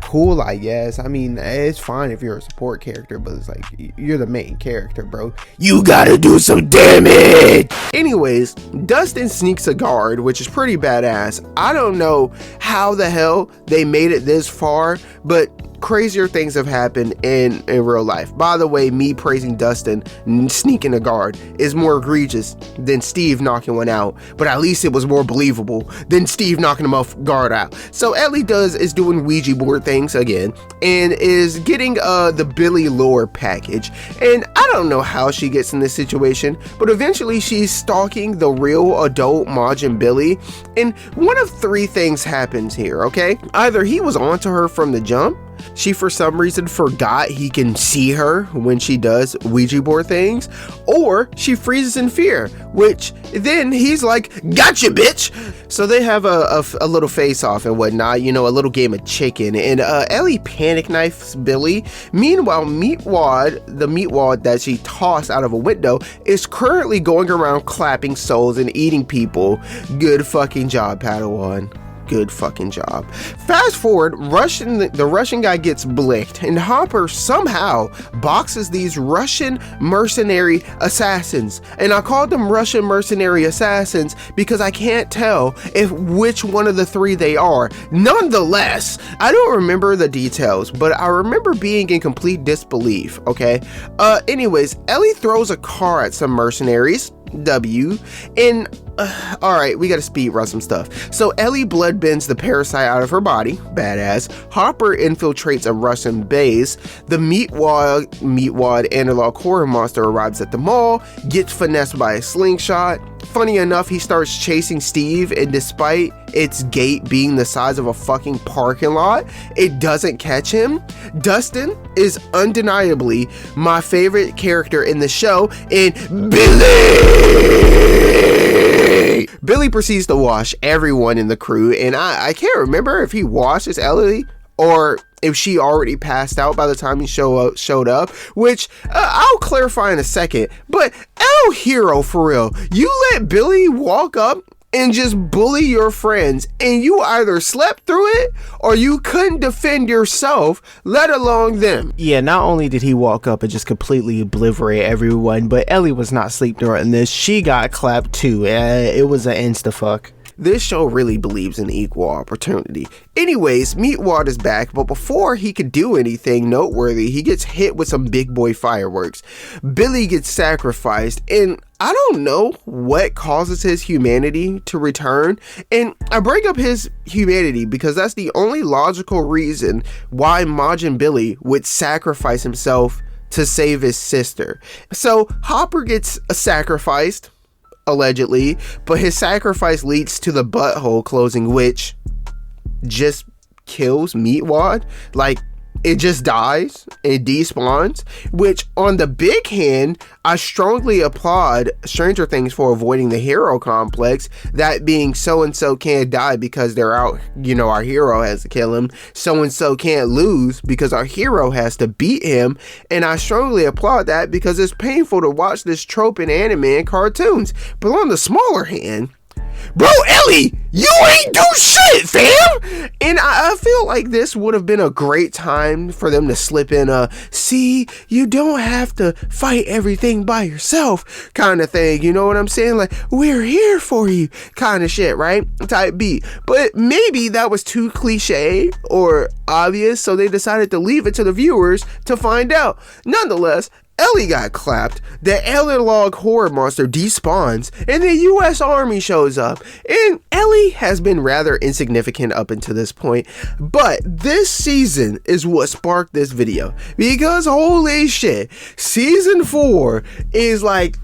cool, I guess. I mean, it's fine if you're a support character, but it's like, you're the main character, bro. You gotta do some damage! Anyways, Dustin sneaks a guard, which is pretty badass. I don't know how the hell they made it this far, but crazier things have happened in real life. By the way, me praising Dustin sneaking a guard is more egregious than Steve knocking one out, but at least it was more believable than Steve knocking him off guard out. So Ellie is doing Ouija board things again and is getting the Billy lore package, and I don't know how she gets in this situation, but eventually she's stalking the real adult Majin Billy, and one of three things happens here, okay? Either he was onto her from the jump, she for some reason forgot he can see her when she does Ouija board things, or she freezes in fear, which then he's like, gotcha bitch. So they have a little face off and whatnot, you know, a little game of chicken, and Ellie panic knifes Billy. Meanwhile, the meat wad that she tossed out of a window is currently going around clapping souls and eating people. Good fucking job, Padawan. Good fucking job. Fast forward, the Russian guy gets blicked, and Hopper somehow boxes these Russian mercenary assassins. And I called them Russian mercenary assassins because I can't tell which one of the three they are. Nonetheless, I don't remember the details, but I remember being in complete disbelief, okay? Anyways, Ellie throws a car at some mercenaries. And alright, we gotta speed run some stuff. So Ellie blood bends the parasite out of her body, badass. Hopper infiltrates a Russian base. The meat wad analog horror monster arrives at the mall, gets finessed by a slingshot. Funny enough, he starts chasing Steve, and despite its gate being the size of a fucking parking lot, it doesn't catch him. Dustin is undeniably my favorite character in the show, and Billy proceeds to wash everyone in the crew, and I can't remember if he washes Ellie or if she already passed out by the time he showed up, which I'll clarify in a second. But El Hero, for real, you let Billy walk up and just bully your friends, and you either slept through it or you couldn't defend yourself, let alone them. Yeah, not only did he walk up and just completely obliterate everyone, but Ellie was not asleep during this. She got clapped too. It was an insta-fuck. This show really believes in equal opportunity. Anyways, Meatwad is back, but before he could do anything noteworthy, he gets hit with some big boy fireworks. Billy gets sacrificed, and I don't know what causes his humanity to return. And I bring up his humanity because that's the only logical reason why Majin Billy would sacrifice himself to save his sister. So Hopper gets sacrificed, allegedly, but his sacrifice leads to the butthole closing, which just kills Meatwad. Like, it just dies, it despawns, which on the big hand, I strongly applaud Stranger Things for avoiding the hero complex, that being so-and-so can't die because they're out, you know, our hero has to kill him, so-and-so can't lose because our hero has to beat him, and I strongly applaud that because it's painful to watch this trope in anime and cartoons. But on the smaller hand, bro, Ellie, you ain't do shit, fam! And I feel like this would have been a great time for them to slip in a, see, you don't have to fight everything by yourself kind of thing, you know what I'm saying? Like, we're here for you kind of shit, right? Type beat. But maybe that was too cliche or obvious, so they decided to leave it to the viewers to find out. Nonetheless, Ellie got clapped, the analog horror monster despawns, and the US Army shows up. And Ellie has been rather insignificant up until this point, but this season is what sparked this video. Because holy shit, season 4 is like,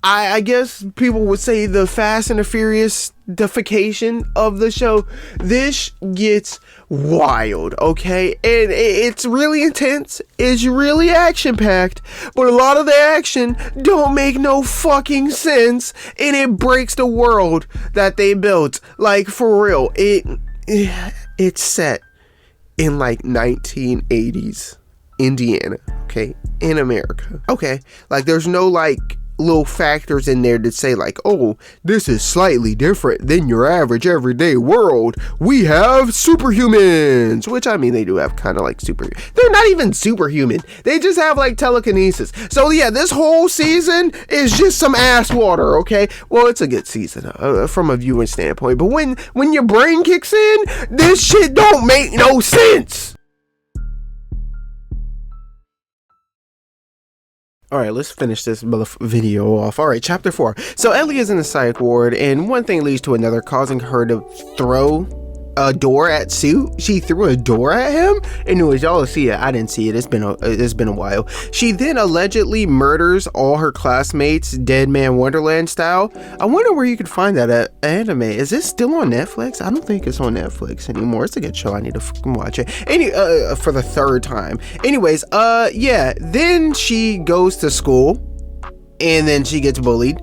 I guess people would say the Fast and the Furious deification of the show. This gets wild, okay? And it's really intense, it's really action-packed, but a lot of the action don't make no fucking sense, and it breaks the world that they built. Like, for real, it's set in like 1980s Indiana, okay? In America, okay? Like, there's no like little factors in there that say like, oh, this is slightly different than your average everyday world. We have superhumans, which I mean, they do have kind of like they're not even superhuman, they just have like telekinesis. So yeah, this whole season is just some ass water, okay? Well, it's a good season from a viewing standpoint, but when your brain kicks in, this shit don't make no sense. All right, let's finish this video off. All right, chapter 4. So Ellie is in the psych ward, and one thing leads to another, causing her to throw a door at Sue. She threw a door at him. Anyways, y'all see it. I didn't see it. It's been a while. She then allegedly murders all her classmates, Dead Man Wonderland style. I wonder where you could find that anime. Is this still on Netflix? I don't think it's on Netflix anymore. It's a good show. I need to fucking watch it. For the third time. Anyways, yeah. Then she goes to school, and then she gets bullied.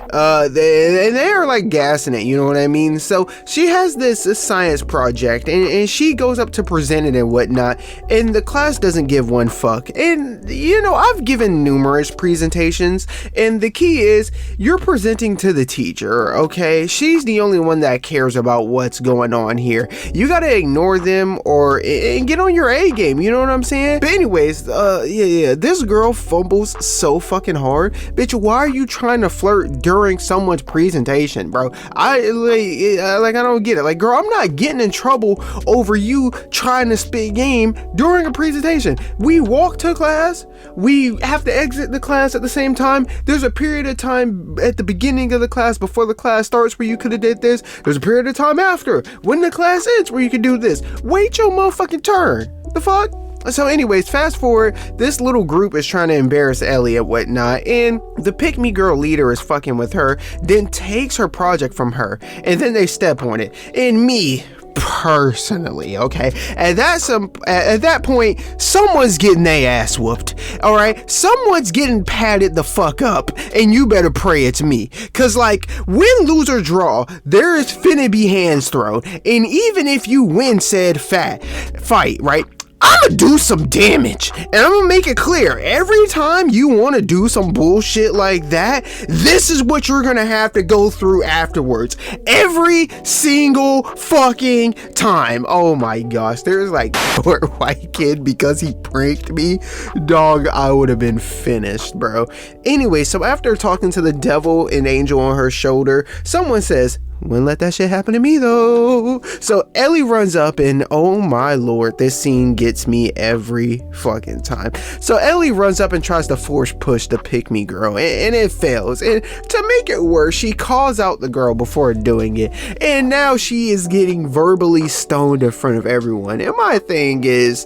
They are like gassing it, you know what I mean? So she has this science project, and she goes up to present it and whatnot, and the class doesn't give one fuck. And you know, I've given numerous presentations, and the key is you're presenting to the teacher, okay? She's the only one that cares about what's going on here. You gotta ignore them and get on your A game, you know what I'm saying? But anyways, yeah, this girl fumbles so fucking hard. Bitch, why are you trying to flirt during someone's presentation, bro? I don't get it. Like, girl, I'm not getting in trouble over you trying to spit game during a presentation. We walk to class, we have to exit the class at the same time. There's a period of time at the beginning of the class before the class starts where you could have did this. There's a period of time after when the class ends where you could do this. Wait your motherfucking turn. The fuck? So anyways, fast forward, this little group is trying to embarrass Ellie and whatnot, and the pick-me girl leader is fucking with her, then takes her project from her, and then they step on it. And me, personally, okay, at that point, someone's getting their ass whooped, alright? Someone's getting patted the fuck up, and you better pray it's me. Cause like, win, lose, or draw, there is finna be hands thrown, and even if you win said fight, right? I'm gonna do some damage, and I'm gonna make it clear, every time you want to do some bullshit like that, this is what you're gonna have to go through afterwards. Every single fucking time. Oh my gosh, there's like poor white kid because he pranked me. Dog, I would have been finished, bro. Anyway, so after talking to the devil and angel on her shoulder, someone says, wouldn't let that shit happen to me though. So Ellie runs up, and oh my lord, this scene gets me every fucking time. So Ellie runs up and tries to force push the pick me girl, and it fails. And to make it worse, she calls out the girl before doing it, and now she is getting verbally stoned in front of everyone. And my thing is,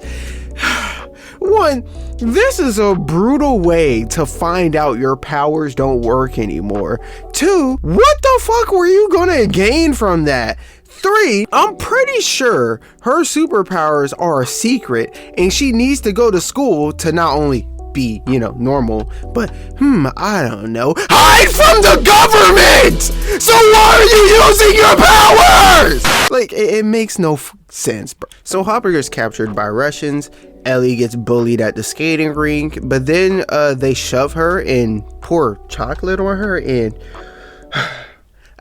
one, this is a brutal way to find out your powers don't work anymore. 2, what the fuck were you gonna gain from that? 3, I'm pretty sure her superpowers are a secret, and she needs to go to school to not only be, you know, normal, but I don't know, hide from the government. So why are you using your powers? Like, it makes no sense, bro. So Hopper gets captured by Russians. Ellie gets bullied at the skating rink, but then they shove her and pour chocolate on her, and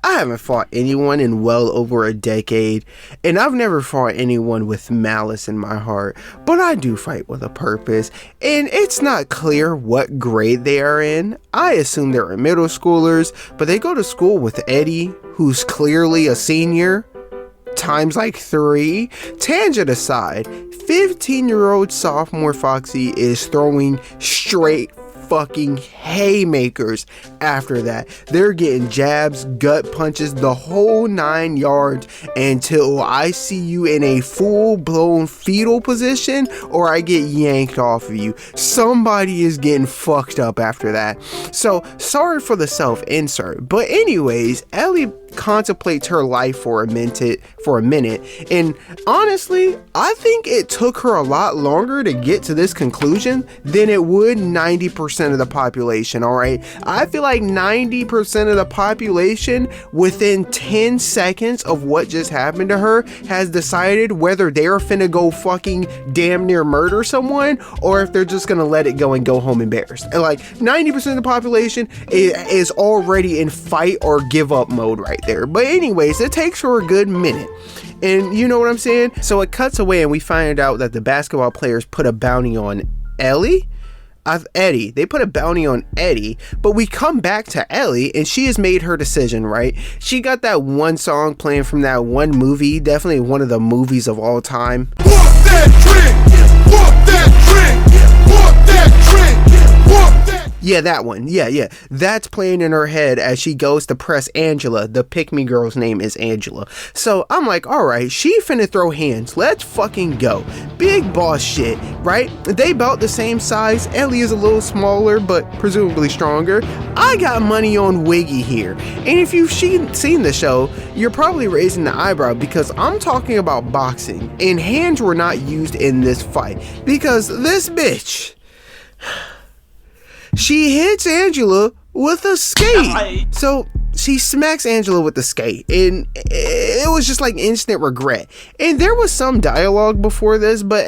I haven't fought anyone in well over a decade, and I've never fought anyone with malice in my heart, but I do fight with a purpose, and it's not clear what grade they are in. I assume they're middle schoolers, but they go to school with Eddie, who's clearly a senior, times like 3. Tangent aside, 15-year-old sophomore Foxy is throwing straight fucking haymakers after that. They're getting jabs, gut punches, the whole 9 yards, until I see you in a full-blown fetal position or I get yanked off of you. Somebody is getting fucked up after that. So sorry for the self-insert, but anyways, Ellie contemplates her life for a minute, and honestly, I think it took her a lot longer to get to this conclusion than it would 90% of the population. All right, I feel like 90% of the population within 10 seconds of what just happened to her has decided whether they're finna go fucking damn near murder someone, or if they're just gonna let it go and go home embarrassed. And like 90% of the population is already in fight or give up mode right there. But anyways, it takes her a good minute, and you know what I'm saying? So it cuts away, and we find out that the basketball players put a bounty on Eddie. They put a bounty on Eddie, but we come back to Ellie, and she has made her decision, right? She got that one song playing from that one movie, definitely one of the movies of all time. Walk that trick, walk that trick, walk that trick, walk that. Yeah, that one. Yeah. That's playing in her head as she goes to press Angela. The pick-me girl's name is Angela. So I'm like, all right, she finna throw hands. Let's fucking go. Big boss shit, right? They about the same size. Ellie is a little smaller, but presumably stronger. I got money on Wiggy here. And if you've seen the show, you're probably raising the eyebrow because I'm talking about boxing. And hands were not used in this fight. Because this bitch... she hits Angela with a skate. So she smacks Angela with the skate, and it was just like instant regret. And there was some dialogue before this, but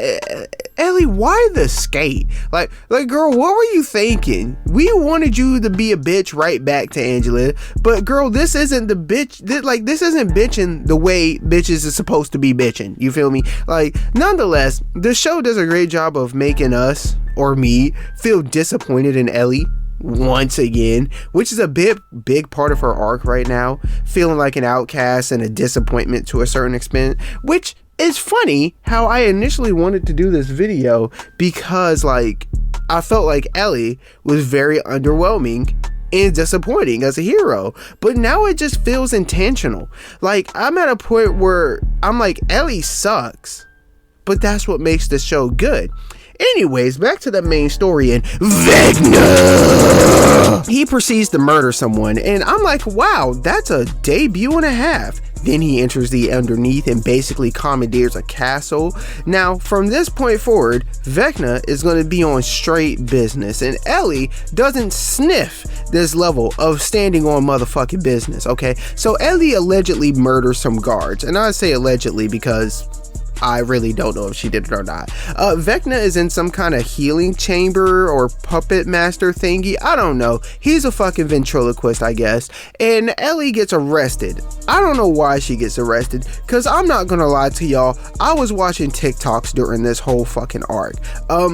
Ellie, why the skate? Like girl, what were you thinking? We wanted you to be a bitch right back to Angela, but girl, this isn't the bitch. This isn't bitching the way bitches is supposed to be bitching. You feel me? Like, nonetheless, the show does a great job of making us, or me, feel disappointed in Ellie once again, which is a big part of her arc right now, feeling like an outcast and a disappointment to a certain extent, which is funny how I initially wanted to do this video because like I felt like Ellie was very underwhelming and disappointing as a hero, but now it just feels intentional. Like, I'm at a point where I'm like, Ellie sucks, but that's what makes the show good. Anyways, back to the main story, and Vecna! He proceeds to murder someone, and I'm like, wow, that's a debut and a half. Then he enters the underneath and basically commandeers a castle. Now, from this point forward, Vecna is going to be on straight business, and Ellie doesn't sniff this level of standing on motherfucking business, okay? So Ellie allegedly murders some guards, and I say allegedly because I really don't know if she did it or not. Vecna is in some kind of healing chamber or puppet master thingy. I don't know. He's a fucking ventriloquist, I guess. And Ellie gets arrested. I don't know why she gets arrested, because I'm not gonna lie to y'all, I was watching TikToks during this whole fucking arc.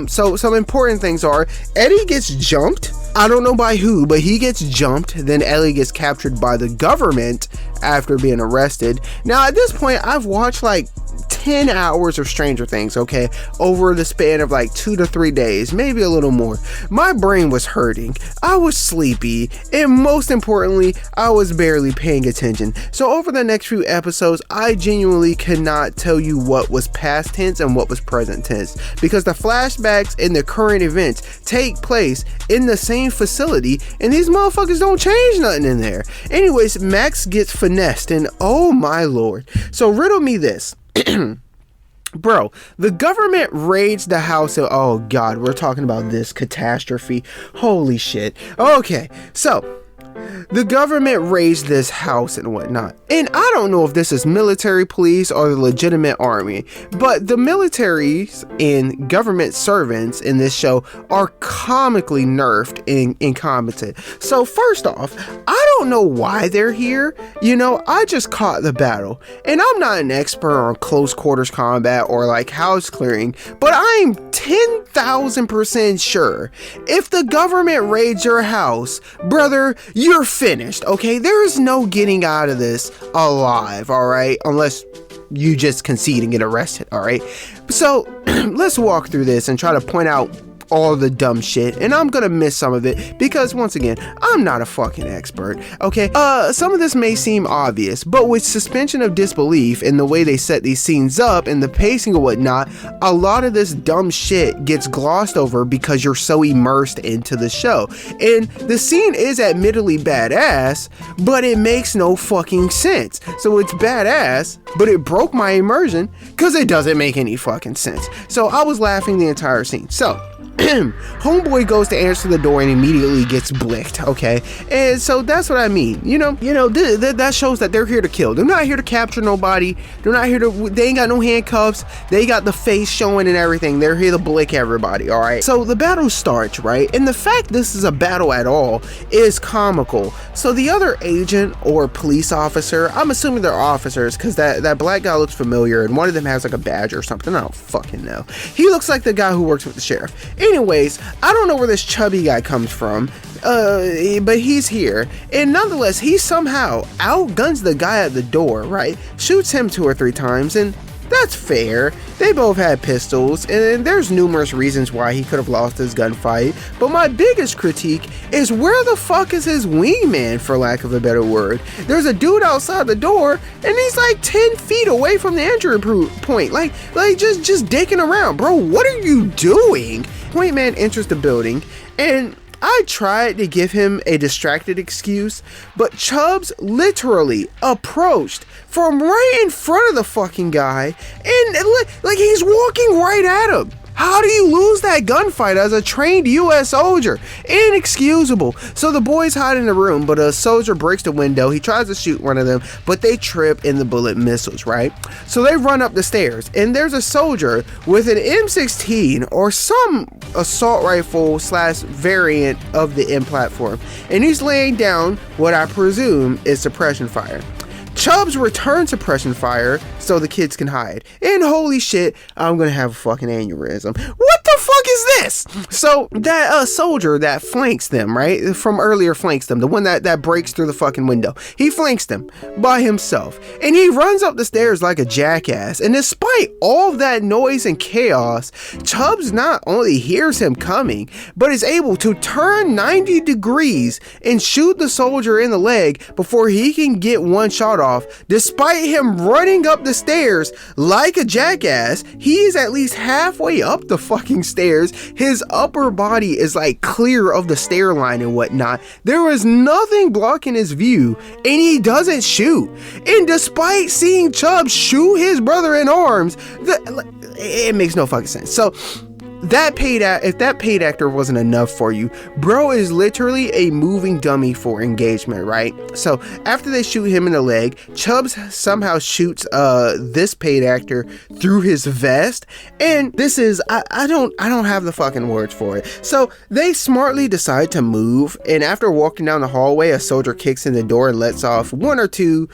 So some important things are, Eddie gets jumped. I don't know by who, but he gets jumped. Then Ellie gets captured by the government after being arrested. Now, at this point, I've watched like 10 hours of Stranger Things, okay, over the span of like 2 to 3 days, maybe a little more. My brain was hurting, I was sleepy, and most importantly, I was barely paying attention. So over the next few episodes, I genuinely cannot tell you what was past tense and what was present tense, because the flashbacks and the current events take place in the same facility, and these motherfuckers don't change nothing in there. Anyways, Max gets finessed, and oh my lord. So riddle me this. Bro, the government raids the house of, oh god, we're talking about this catastrophe. Holy shit. Okay, so the government raids this house and whatnot. And I don't know if this is military police or the legitimate army, but the militaries and government servants in this show are comically nerfed and incompetent. So first off, I don't know why they're here. You know, I just caught the battle, and I'm not an expert on close quarters combat or like house clearing, but I'm 10,000% sure if the government raids your house, brother, you're finished, okay? There is no getting out of this alive, all right? Unless you just concede and get arrested, all right? So let's walk through this and try to point out all the dumb shit, and I'm gonna miss some of it because once again, I'm not a fucking expert, okay? Some of this may seem obvious, but with suspension of disbelief in the way they set these scenes up and the pacing and whatnot, a lot of this dumb shit gets glossed over because you're so immersed into the show. And the scene is admittedly badass, but it makes no fucking sense. So it's badass, but it broke my immersion because it doesn't make any fucking sense. So I was laughing the entire scene. So homeboy goes to answer the door and immediately gets blicked, okay? And so that's what I mean. You know, that shows that they're here to kill. They're not here to capture nobody. They're not here to, they ain't got no handcuffs. They got the face showing and everything. They're here to blick everybody, all right? So the battle starts, right? And the fact this is a battle at all is comical. So the other agent or police officer, I'm assuming they're officers because that black guy looks familiar, and one of them has like a badge or something. I don't fucking know. He looks like the guy who works with the sheriff. Anyways, I don't know where this chubby guy comes from, but he's here, and nonetheless, he somehow outguns the guy at the door, right? Shoots him 2 or 3 times, and That's fair. They both had pistols, and there's numerous reasons why he could have lost his gunfight, but my biggest critique is where the fuck is his wingman, for lack of a better word? There's a dude outside the door, and he's like 10 feet away from the entry point, like just dicking around. Bro, what are you doing? Point man enters the building, and I tried to give him a distracted excuse, but Chubbs literally approached from right in front of the fucking guy, and like he's walking right at him. How do you lose that gunfight as a trained US soldier? Inexcusable. So the boys hide in the room, but a soldier breaks the window. He tries to shoot one of them, but they trip and the bullet misses, right? So they run up the stairs, and there's a soldier with an M16 or some assault rifle / variant of the M platform, and he's laying down what I presume is suppression fire. Chubbs returns suppression fire so the kids can hide. And holy shit, I'm gonna have a fucking aneurysm. What the fuck is this? So that soldier that flanks them, right? From earlier flanks them, the one that breaks through the fucking window. He flanks them by himself. And he runs up the stairs like a jackass. And despite all of that noise and chaos, Chubbs not only hears him coming, but is able to turn 90 degrees and shoot the soldier in the leg before he can get one shot off. Despite him running up the stairs like a jackass, he is at least halfway up the fucking stairs. His upper body is like clear of the stair line and whatnot. There is nothing blocking his view, and he doesn't shoot. And despite seeing Chubbs shoot his brother in arms, it makes no fucking sense. So if that paid actor wasn't enough for you, bro is literally a moving dummy for engagement, right? So after they shoot him in the leg, Chubbs somehow shoots this paid actor through his vest, and this is I don't have the fucking words for it. So they smartly decide to move, and after walking down the hallway, a soldier kicks in the door and lets off one or two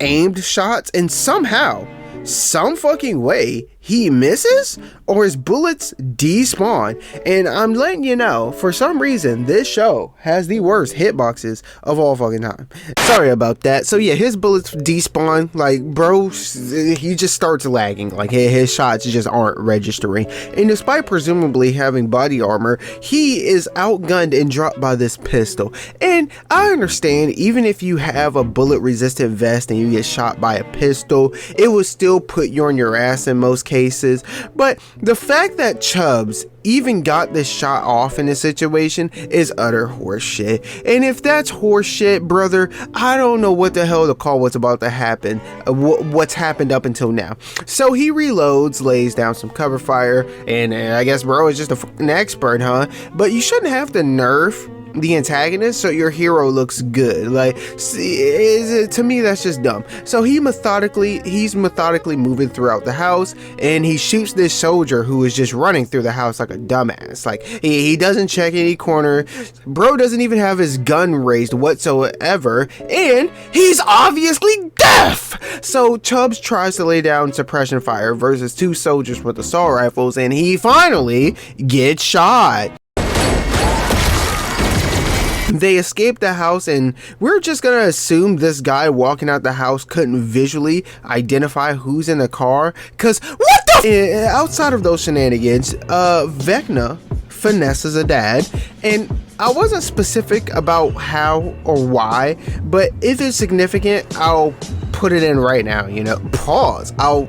aimed shots, and somehow, some fucking way, he misses or his bullets despawn. And I'm letting you know, for some reason, this show has the worst hitboxes of all fucking time. Sorry about that. So yeah, his bullets despawn. Like, bro, he just starts lagging. Like, his shots just aren't registering. And despite presumably having body armor, he is outgunned and dropped by this pistol. And I understand, even if you have a bullet resistant vest and you get shot by a pistol, it will still put you on your ass in most cases. But the fact that Chubbs even got this shot off in this situation is utter horseshit. And if that's horseshit, brother, I don't know what the hell to call what's about to happen, what's happened up until now. So he reloads, lays down some cover fire, and I guess bro is just a fucking expert, huh? But you shouldn't have to nerf the antagonist so your hero looks good. Like, to me, that's just dumb. So he's methodically moving throughout the house, and he shoots this soldier who is just running through the house like a dumbass. Like, he doesn't check any corner. Bro doesn't even have his gun raised whatsoever, and he's obviously deaf. So Chubbs tries to lay down suppression fire versus two soldiers with assault rifles, and he finally gets shot. They escape the house, and we're just gonna assume this guy walking out the house couldn't visually identify who's in the car, cause what the outside of those shenanigans, Vecna finesses a dad, and I wasn't specific about how or why, but if it's significant, I'll put it in right now, you know. Pause. I'll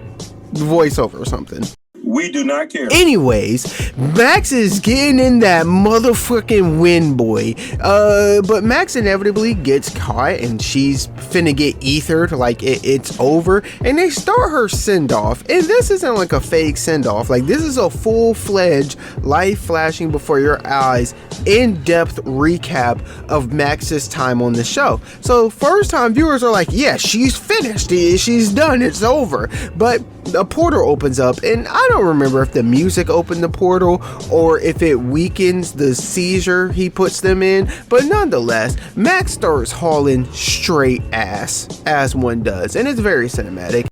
voice over or something. We do not care. Anyways, Max is getting in that motherfucking win, boy. But Max inevitably gets caught, and she's finna get ethered like it's over. And they start her send-off. And this isn't like a fake send-off. Like, this is a full-fledged, life flashing before your eyes, in-depth recap of Max's time on the show. So first-time viewers are like, yeah, she's finished. She's done. It's over. But a portal opens up, and I don't remember if the music opened the portal or if it weakens the seizure he puts them in, but nonetheless, Max starts hauling straight ass, as one does, and it's very cinematic.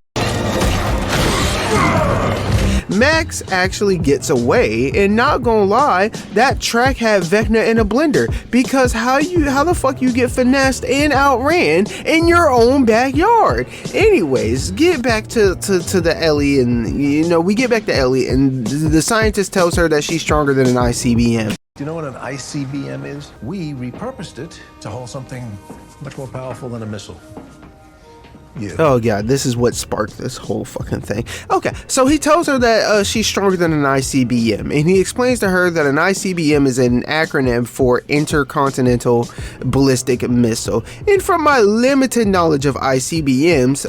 Max actually gets away, and not gonna lie, that track had Vecna in a blender, because how the fuck you get finessed and outran in your own backyard? Anyways, get back to the Ellie, and we get back to Ellie, and the scientist tells her that she's stronger than an ICBM. Do you know what an ICBM is? We repurposed it to hold something much more powerful than a missile. Yeah. Oh god, this is what sparked this whole fucking thing. Okay, so he tells her that she's stronger than an ICBM, and he explains to her that an ICBM is an acronym for Intercontinental Ballistic Missile. And from my limited knowledge of ICBMs,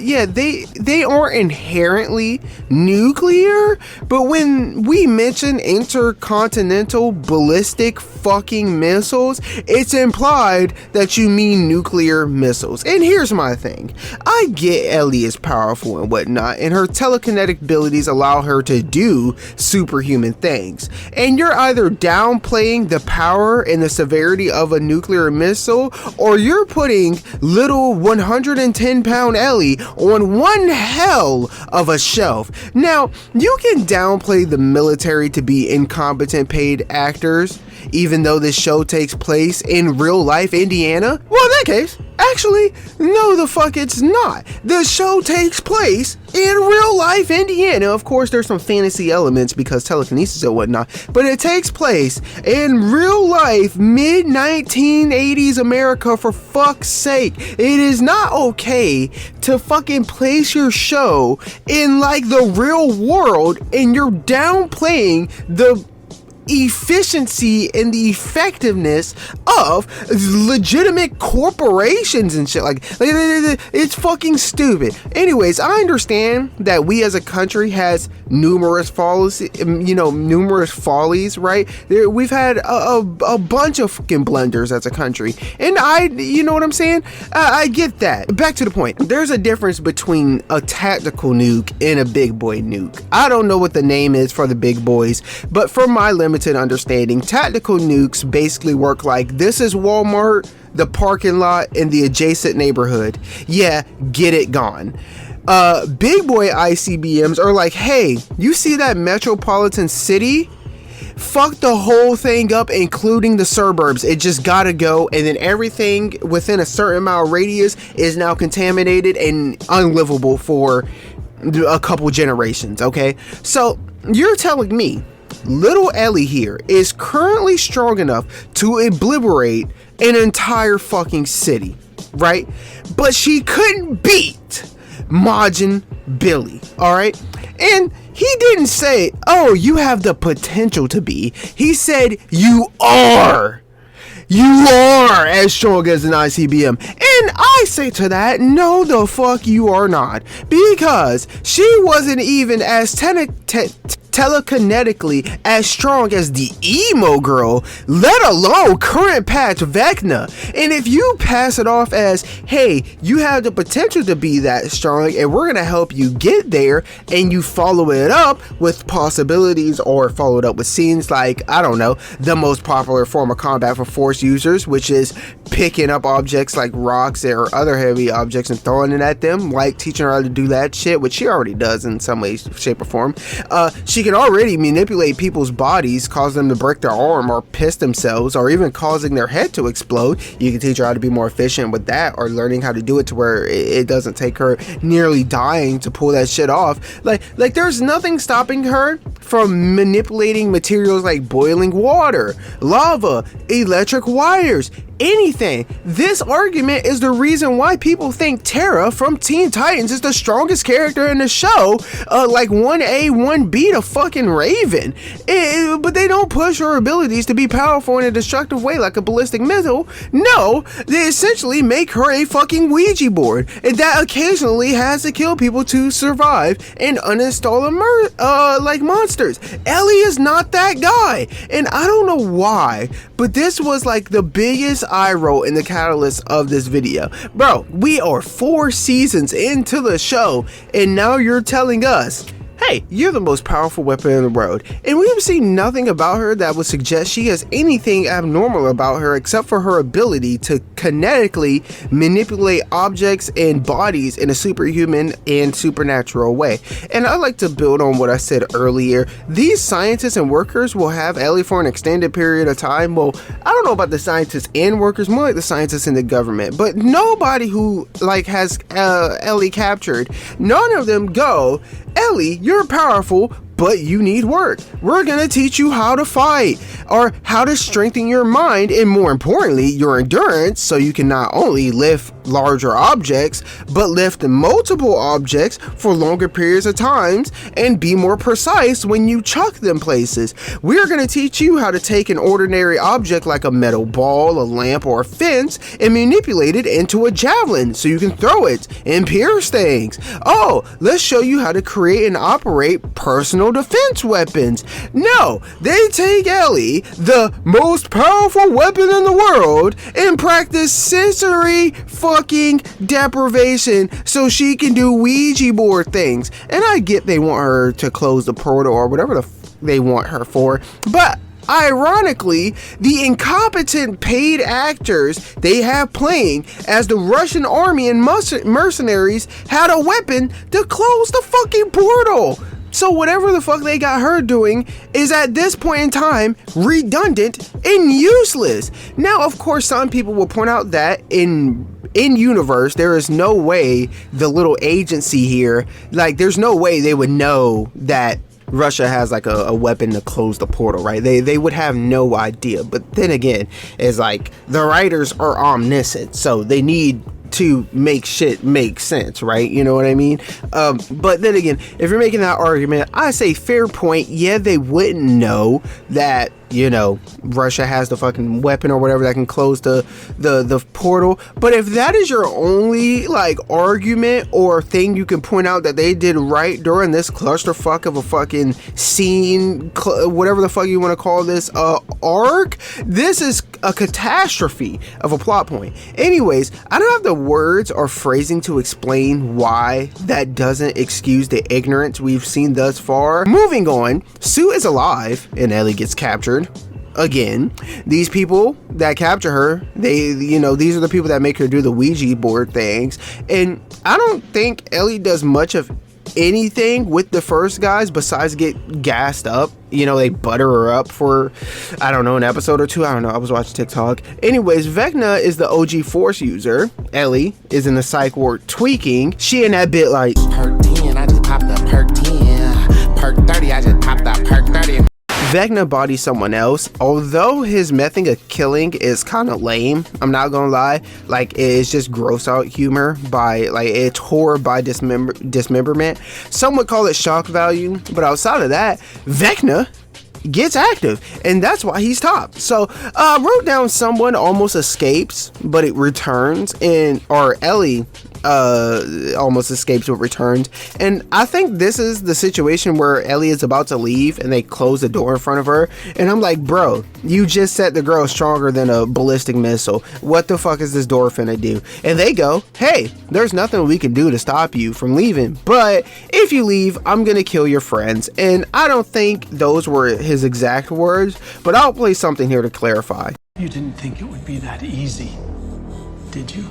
yeah, they aren't inherently nuclear, but when we mention intercontinental ballistic fucking missiles, it's implied that you mean nuclear missiles. And here's my thing. I get Ellie is powerful and whatnot, and her telekinetic abilities allow her to do superhuman things. And you're either downplaying the power and the severity of a nuclear missile, or you're putting little 110-pound Ellie on one hell of a shelf. Now, you can downplay the military to be incompetent paid actors, even though this show takes place in real life Indiana. Well, in that case, actually, no the fuck it's not. The show takes place in real life Indiana. Of course, there's some fantasy elements because telekinesis and whatnot, but it takes place in real life mid-1980s America, for fuck's sake. It is not okay to fucking place your show in like the real world, and you're downplaying the efficiency and the effectiveness of legitimate corporations and shit. Like it's fucking stupid. Anyways, I understand that we as a country has numerous follies, right? We've had a bunch of fucking blunders as a country, and you know what I'm saying? I get that. Back to the point. There's a difference between a tactical nuke and a big boy nuke. I don't know what the name is for the big boys, but from my limited understanding, tactical nukes basically work like this is Walmart, the parking lot, and the adjacent neighborhood. Yeah, get it gone. Big boy ICBMs are like, hey, you see that metropolitan city? Fuck the whole thing up, including the suburbs. It just gotta go, and then everything within a certain mile radius is now contaminated and unlivable for a couple generations. Okay, so you're telling me little Ellie here is currently strong enough to obliterate an entire fucking city, right? But she couldn't beat Majin Billy, all right? And he didn't say, oh, you have the potential to be. He said, you are as strong as an ICBM. And I say to that, no the fuck you are not, because she wasn't even as telekinetically as strong as the emo girl, let alone current patch Vecna. And if you pass it off as, hey, you have the potential to be that strong and we're gonna help you get there, and you follow it up with possibilities or follow it up with scenes like, I don't know, the most popular form of combat for Force users, which is picking up objects like rocks or other heavy objects and throwing it at them, like teaching her how to do that shit, which she already does in some way, shape, or form. She can already manipulate people's bodies, cause them to break their arm or piss themselves, or even causing their head to explode. You can teach her how to be more efficient with that, or learning how to do it to where it doesn't take her nearly dying to pull that shit off. Like there's nothing stopping her from manipulating materials like boiling water, lava, electric wires, anything. This argument is the reason why people think Terra from Teen Titans is the strongest character in the show, like 1A, 1B to fucking Raven. But they don't push her abilities to be powerful in a destructive way like a ballistic missile. No, they essentially make her a fucking Ouija board, and that occasionally has to kill people to survive and uninstall like monsters. Ellie is not that guy, and I don't know why, but this was like the biggest eye roll in the catalyst of this video. Bro, we are 4 seasons into the show, and now you're telling us, hey, you're the most powerful weapon in the world, and we have seen nothing about her that would suggest she has anything abnormal about her except for her ability to kinetically manipulate objects and bodies in a superhuman and supernatural way. And I'd like to build on what I said earlier. These scientists and workers will have Ellie for an extended period of time. Well, I don't know about the scientists and workers, more like the scientists in the government, but nobody who like has Ellie captured, none of them go, Ellie, you're powerful, but you need work. We're gonna teach you how to fight, or how to strengthen your mind, and more importantly, your endurance, so you can not only lift larger objects, but lift multiple objects for longer periods of times, and be more precise when you chuck them places. We're gonna teach you how to take an ordinary object like a metal ball, a lamp, or a fence, and manipulate it into a javelin, so you can throw it and pierce things. Oh, let's show you how to create and operate personal defense weapons. No, they take Ellie, the most powerful weapon in the world, and practice sensory fucking deprivation so she can do Ouija board things. And I get they want her to close the portal or whatever the they want her for, but ironically, the incompetent paid actors they have playing as the Russian army and mercenaries had a weapon to close the fucking portal. So whatever the fuck they got her doing is at this point in time redundant and useless. Now, of course, some people will point out that in universe, there is no way the little agency here, like there's no way they would know that Russia has like a weapon to close the portal, right? They would have no idea. But then again, it's like the writers are omniscient, so they need to make shit make sense, right? You know what I mean? But then again, if you're making that argument, I say fair point. Yeah, they wouldn't know that, you know, Russia has the fucking weapon or whatever that can close the portal. But if that is your only like argument or thing you can point out that they did right during this clusterfuck of a fucking scene, whatever the fuck you want to call this arc, this is a catastrophe of a plot point. Anyways, I don't have the words or phrasing to explain why that doesn't excuse the ignorance we've seen thus far. Moving on, Sue is alive and Ellie gets captured. Again, these people that capture her, these are the people that make her do the Ouija board things. And I don't think Ellie does much of anything with the first guys besides get gassed up. You know, they butter her up for, I don't know, an episode or two. I don't know. I was watching TikTok. Anyways, Vecna is the OG Force user. Ellie is in the psych ward tweaking. She in that bit like, Perk 10, I just popped up perk 10. Perk 30, I just popped up perk 30. Vecna bodies someone else. Although his method of killing is kind of lame, I'm not gonna lie, like it's just gross out humor by like it's horror by dismemberment. Some would call it shock value, but outside of that, Vecna gets active, and that's why he's top. So wrote down someone almost escapes but it returns, or Ellie almost escapes but returns. And I think this is the situation where Ellie is about to leave and they close the door in front of her, and I'm like, bro, you just said the girl is stronger than a ballistic missile. What the fuck is this door finna do? And they go, hey, there's nothing we can do to stop you from leaving, but if you leave, I'm gonna kill your friends. And I don't think those were his exact words, but I'll play something here to clarify. You didn't think it would be that easy, did you?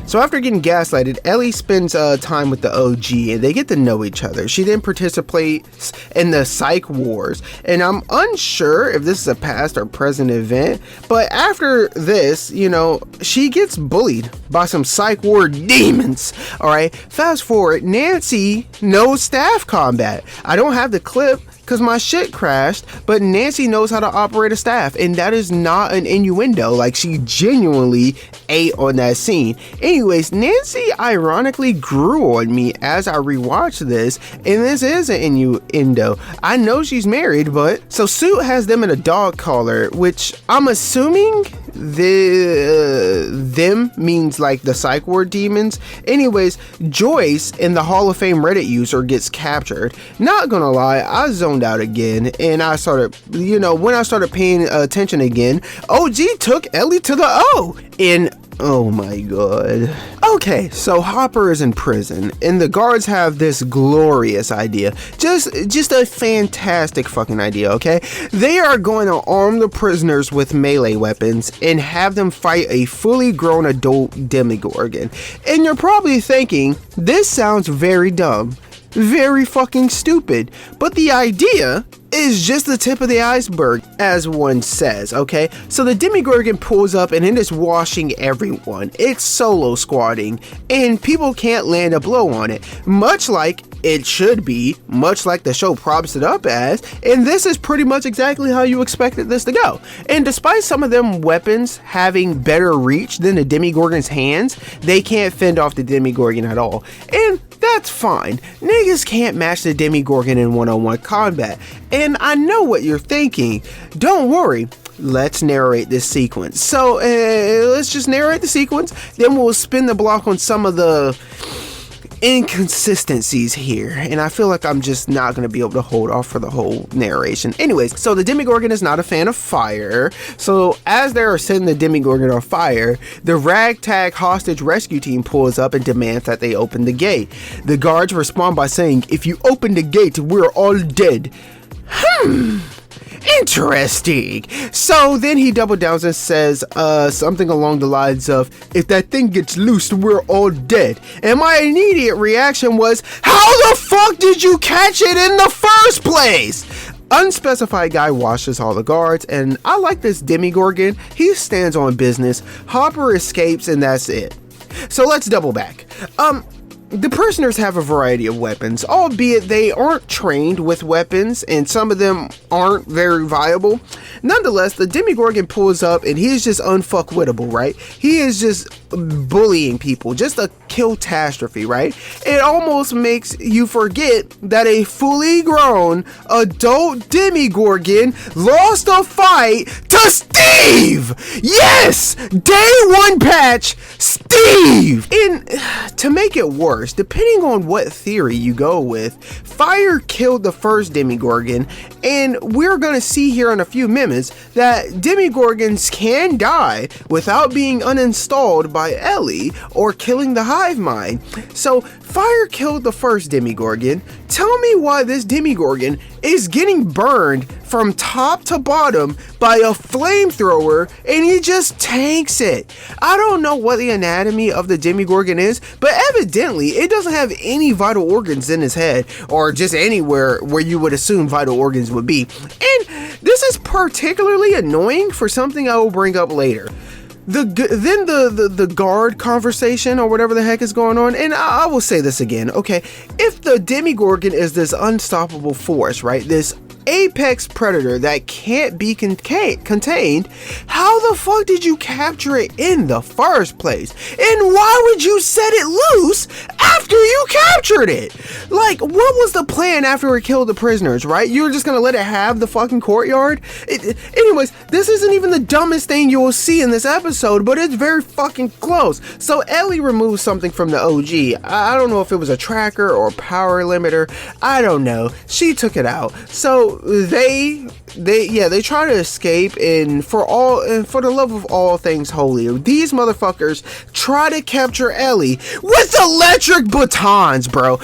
So after getting gaslighted, Ellie spends time with the OG and they get to know each other. She then participates in the psych wars, and I'm unsure if this is a past or present event, but after this, you know, she gets bullied by some psych ward demons. All right, fast forward, Nancy knows staff combat. I don't have the clip because my shit crashed, but Nancy knows how to operate a staff, and that is not an innuendo. Like, she genuinely ate on that scene. Anyways, Nancy ironically grew on me as I rewatched this, and this is an innuendo. I know she's married, but so Sue has them in a dog collar, which I'm assuming them means like the psych ward demons. Anyways, Joyce, in the Hall of Fame Reddit user, gets captured. Not gonna lie, I zoned out again, and I started, when I started paying attention again, OG took Ellie to the O, and oh my god. Okay, so Hopper is in prison, and the guards have this glorious idea. Just a fantastic fucking idea, okay? They are going to arm the prisoners with melee weapons and have them fight a fully grown adult Demogorgon. And you're probably thinking, this sounds very dumb. Very fucking stupid. But the idea is just the tip of the iceberg, as one says, okay? So the Demogorgon pulls up and it is washing everyone. It's solo squatting, and people can't land a blow on it. Much like it should be, much like the show props it up as, and this is pretty much exactly how you expected this to go. And despite some of them weapons having better reach than the Demogorgon's hands, they can't fend off the Demogorgon at all. And that's fine. Niggas can't match the Demogorgon in one-on-one combat. And I know what you're thinking. Don't worry. Let's narrate this sequence. So let's just narrate the sequence. Then we'll spin the block on some of the inconsistencies here, and I feel like I'm just not going to be able to hold off for the whole narration. Anyways, so the Demogorgon is not a fan of fire, so as they're setting the Demogorgon on fire, the ragtag hostage rescue team pulls up and demands that they open the gate. The guards respond by saying, "If you open the gate, we're all dead." Interesting. So then he double downs and says something along the lines of, "If that thing gets loose, we're all dead." And my immediate reaction was, how the fuck did you catch it in the first place? Unspecified guy washes all the guards, and I like this Demogorgon. He stands on business. Hopper escapes, and that's it. So let's double back. The prisoners have a variety of weapons, albeit they aren't trained with weapons and some of them aren't very viable. Nonetheless, the Demogorgon pulls up and he's just unfuckwittable, right? He is just bullying people, just a catastrophe, right? It almost makes you forget that a fully grown adult Demogorgon lost a fight to Steve! Yes! Day one patch, Steve! And to make it worse, depending on what theory you go with, fire killed the first Demogorgon, and we're gonna see here in a few minutes that Demogorgons can die without being uninstalled by Ellie or killing the hive mind. So fire killed the first Demogorgon. Tell me why this Demogorgon is getting burned from top to bottom by a flamethrower and he just tanks it. I don't know what the anatomy of the Demogorgon is, but evidently it doesn't have any vital organs in his head or just anywhere where you would assume vital organs would be. And this is particularly annoying for something I will bring up later. Then the guard conversation or whatever the heck is going on, and I will say this again, okay? If the Demogorgon is this unstoppable force, right? This apex predator that can't be contained, how the fuck did you capture it in the first place? And why would you set it loose after you captured it? Like, what was the plan after it killed the prisoners, right? You were just gonna let it have the fucking courtyard? Anyways, this isn't even the dumbest thing you will see in this episode, but it's very fucking close. So Ellie removes something from the OG. I don't know if it was a tracker or power limiter. I don't know. She took it out. So they try to escape, and for the love of all things holy, these motherfuckers try to capture Ellie with electric batons, bro.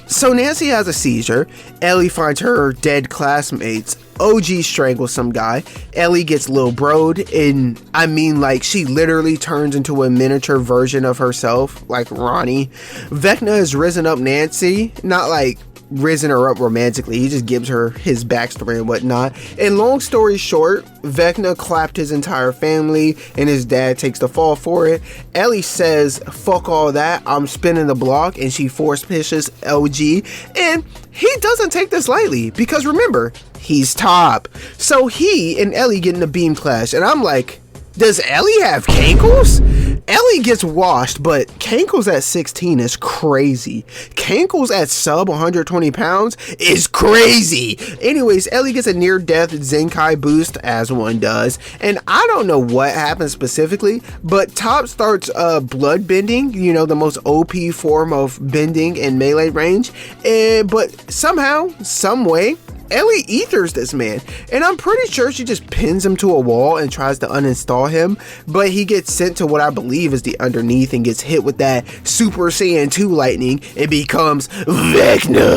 So Nancy has a seizure. Ellie finds her dead classmates. OG strangles some guy. Ellie gets Lil Bro'd, and I mean, like, she literally turns into a miniature version of herself, like Ronnie. Vecna has risen up Nancy, not like risen her up romantically, he just gives her his backstory and whatnot. And long story short, Vecna clapped his entire family and his dad takes the fall for it. Ellie says, "Fuck all that, I'm spinning the block," and she force pushes LG, and he doesn't take this lightly because remember, he's top. So he and Ellie get in a beam clash, and I'm like, does Ellie have cankles? Ellie gets washed, but cankles at 16 is crazy. Cankles at sub 120 pounds is crazy. Anyways, Ellie gets a near-death Zenkai boost, as one does, and I don't know what happens specifically, but Top starts blood bending, you know, the most OP form of bending in melee range, but somehow, some way, Ellie ethers this man, and I'm pretty sure she just pins him to a wall and tries to uninstall him, but he gets sent to what I believe is the underneath and gets hit with that Super Saiyan 2 lightning and becomes Vecna.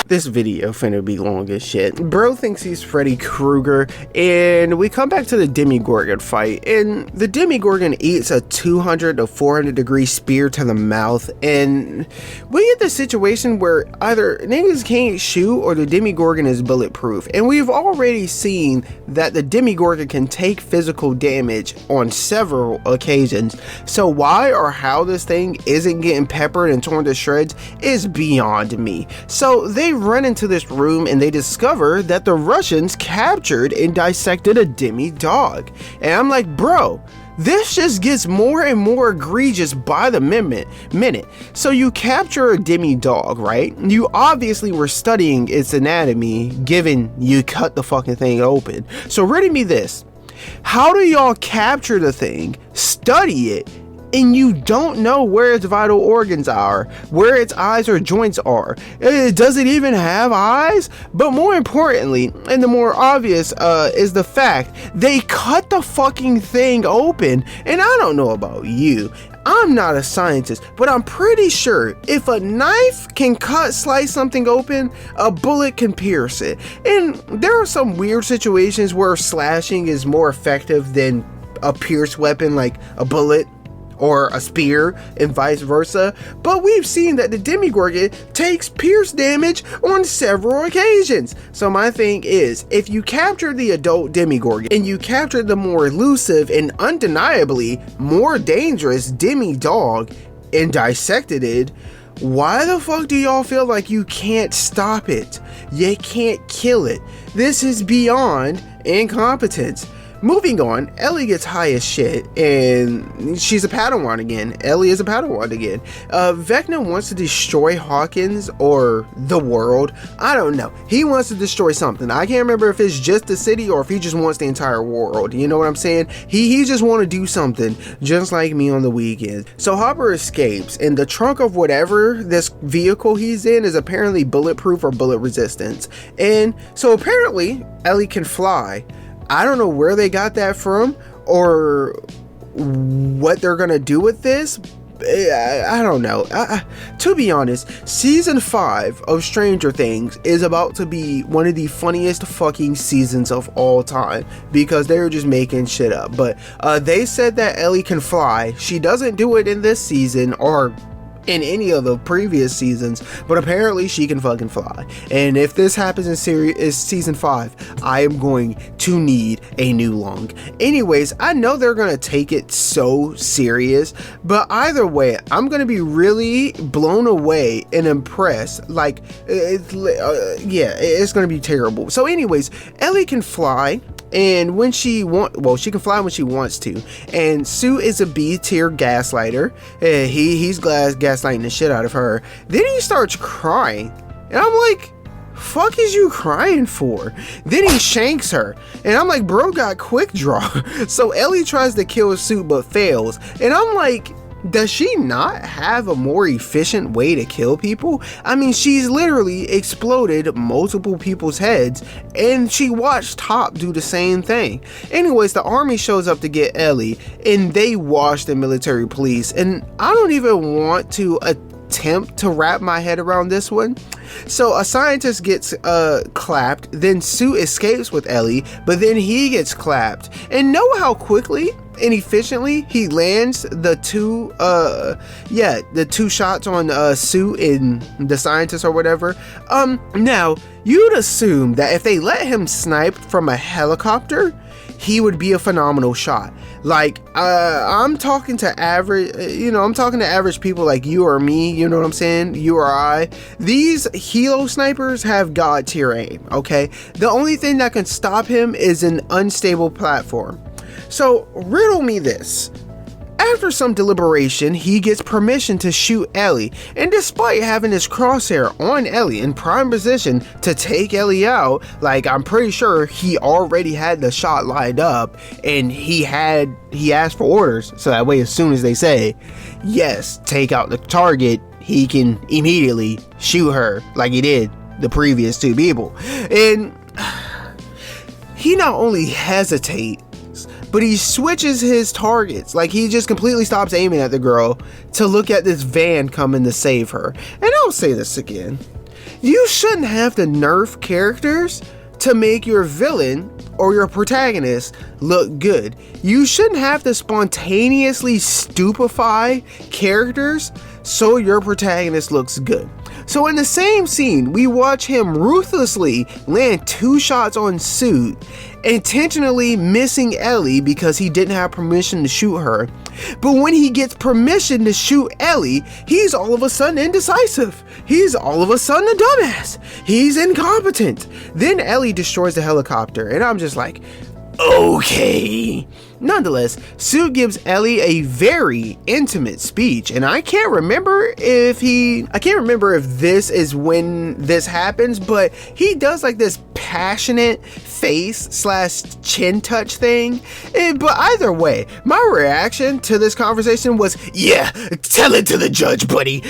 This video finna be long as shit. Bro thinks he's Freddy Krueger, and we come back to the Demogorgon fight, and the Demogorgon eats a 200 to 400 degree spear to the mouth, and we get the situation where either niggas can't shoot or the Demogorgon is bulletproof, and we've already seen that the Demogorgon can take physical damage on several occasions, so why or how this thing isn't getting peppered and torn to shreds is beyond me. So they run into this room and they discover that the Russians captured and dissected a demi-dog. And I'm like, bro, this just gets more and more egregious by the minute. So you capture a demi-dog, right? You obviously were studying its anatomy, given you cut the fucking thing open. So ready me this. How do y'all capture the thing, study it, and you don't know where its vital organs are, where its eyes or joints are? Does it even have eyes? But more importantly, and the more obvious, is the fact they cut the fucking thing open. And I don't know about you, I'm not a scientist, but I'm pretty sure if a knife can slice something open, a bullet can pierce it. And there are some weird situations where slashing is more effective than a pierce weapon like a bullet or a spear, and vice versa, but we've seen that the Demogorgon takes pierce damage on several occasions. So my thing is, if you capture the adult Demogorgon and you capture the more elusive and undeniably more dangerous demi-dog and dissected it, why the fuck do y'all feel like you can't stop it? You can't kill it. This is beyond incompetence. Moving on, Ellie gets high as shit, and she's a Padawan again. Ellie is a Padawan again. Vecna wants to destroy Hawkins or the world. I don't know. He wants to destroy something. I can't remember if it's just the city or if he just wants the entire world. You know what I'm saying? He just want to do something, just like me on the weekend. So Hopper escapes, and the trunk of whatever this vehicle he's in is apparently bulletproof or bullet resistance. And so apparently Ellie can fly. I don't know where they got that from or what they're gonna do with this. I don't know. To be honest, season 5 of Stranger Things is about to be one of the funniest fucking seasons of all time because they're just making shit up. But they said that Ellie can fly. She doesn't do it in this season or in any of the previous seasons, but apparently she can fucking fly. And if this happens in season 5, I am going to need a new lung. Anyways, I know they're gonna take it so serious, but either way, I'm gonna be really blown away and impressed. Like, it's gonna be terrible. So anyways, Ellie can fly, and when she she can fly when she wants to. And Sue is a B-tier gaslighter. He's gaslighting the shit out of her. Then he starts crying, and I'm like, fuck is you crying for? Then he shanks her, and I'm like, bro got quick draw. So Ellie tries to kill Sue but fails, and I'm like, does she not have a more efficient way to kill people? I mean, she's literally exploded multiple people's heads, and she watched Top do the same thing. Anyways, the army shows up to get Ellie, and they wash the military police, and I don't even want to attempt to wrap my head around this one. So a scientist gets clapped, then Sue escapes with Ellie, but then he gets clapped. And know how quickly and efficiently he lands the two shots on Sue and the scientist or whatever. Now you'd assume that if they let him snipe from a helicopter, he would be a phenomenal shot. Like, I'm talking to average people like you or me, you know what I'm saying? You or I. These helo snipers have god tier aim, okay? The only thing that can stop him is an unstable platform. So, riddle me this. After some deliberation, he gets permission to shoot Ellie, and despite having his crosshair on Ellie in prime position to take Ellie out, like, I'm pretty sure he already had the shot lined up, and he asked for orders, so that way as soon as they say, yes, take out the target, he can immediately shoot her like he did the previous two people. And he not only hesitates, but he switches his targets. Like, he just completely stops aiming at the girl to look at this van coming to save her. And I'll say this again. You shouldn't have to nerf characters to make your villain or your protagonist look good. You shouldn't have to spontaneously stupefy characters so your protagonist looks good. So in the same scene, we watch him ruthlessly land 2 shots on Suit, intentionally missing Ellie because he didn't have permission to shoot her. But when he gets permission to shoot Ellie, he's all of a sudden indecisive. He's all of a sudden a dumbass. He's incompetent. Then Ellie destroys the helicopter, and I'm just like, okay. Nonetheless, Suit gives Ellie a very intimate speech, and I can't remember if this is when this happens, but he does like this passionate face/chin touch thing. But either way, my reaction to this conversation was, yeah, tell it to the judge, buddy.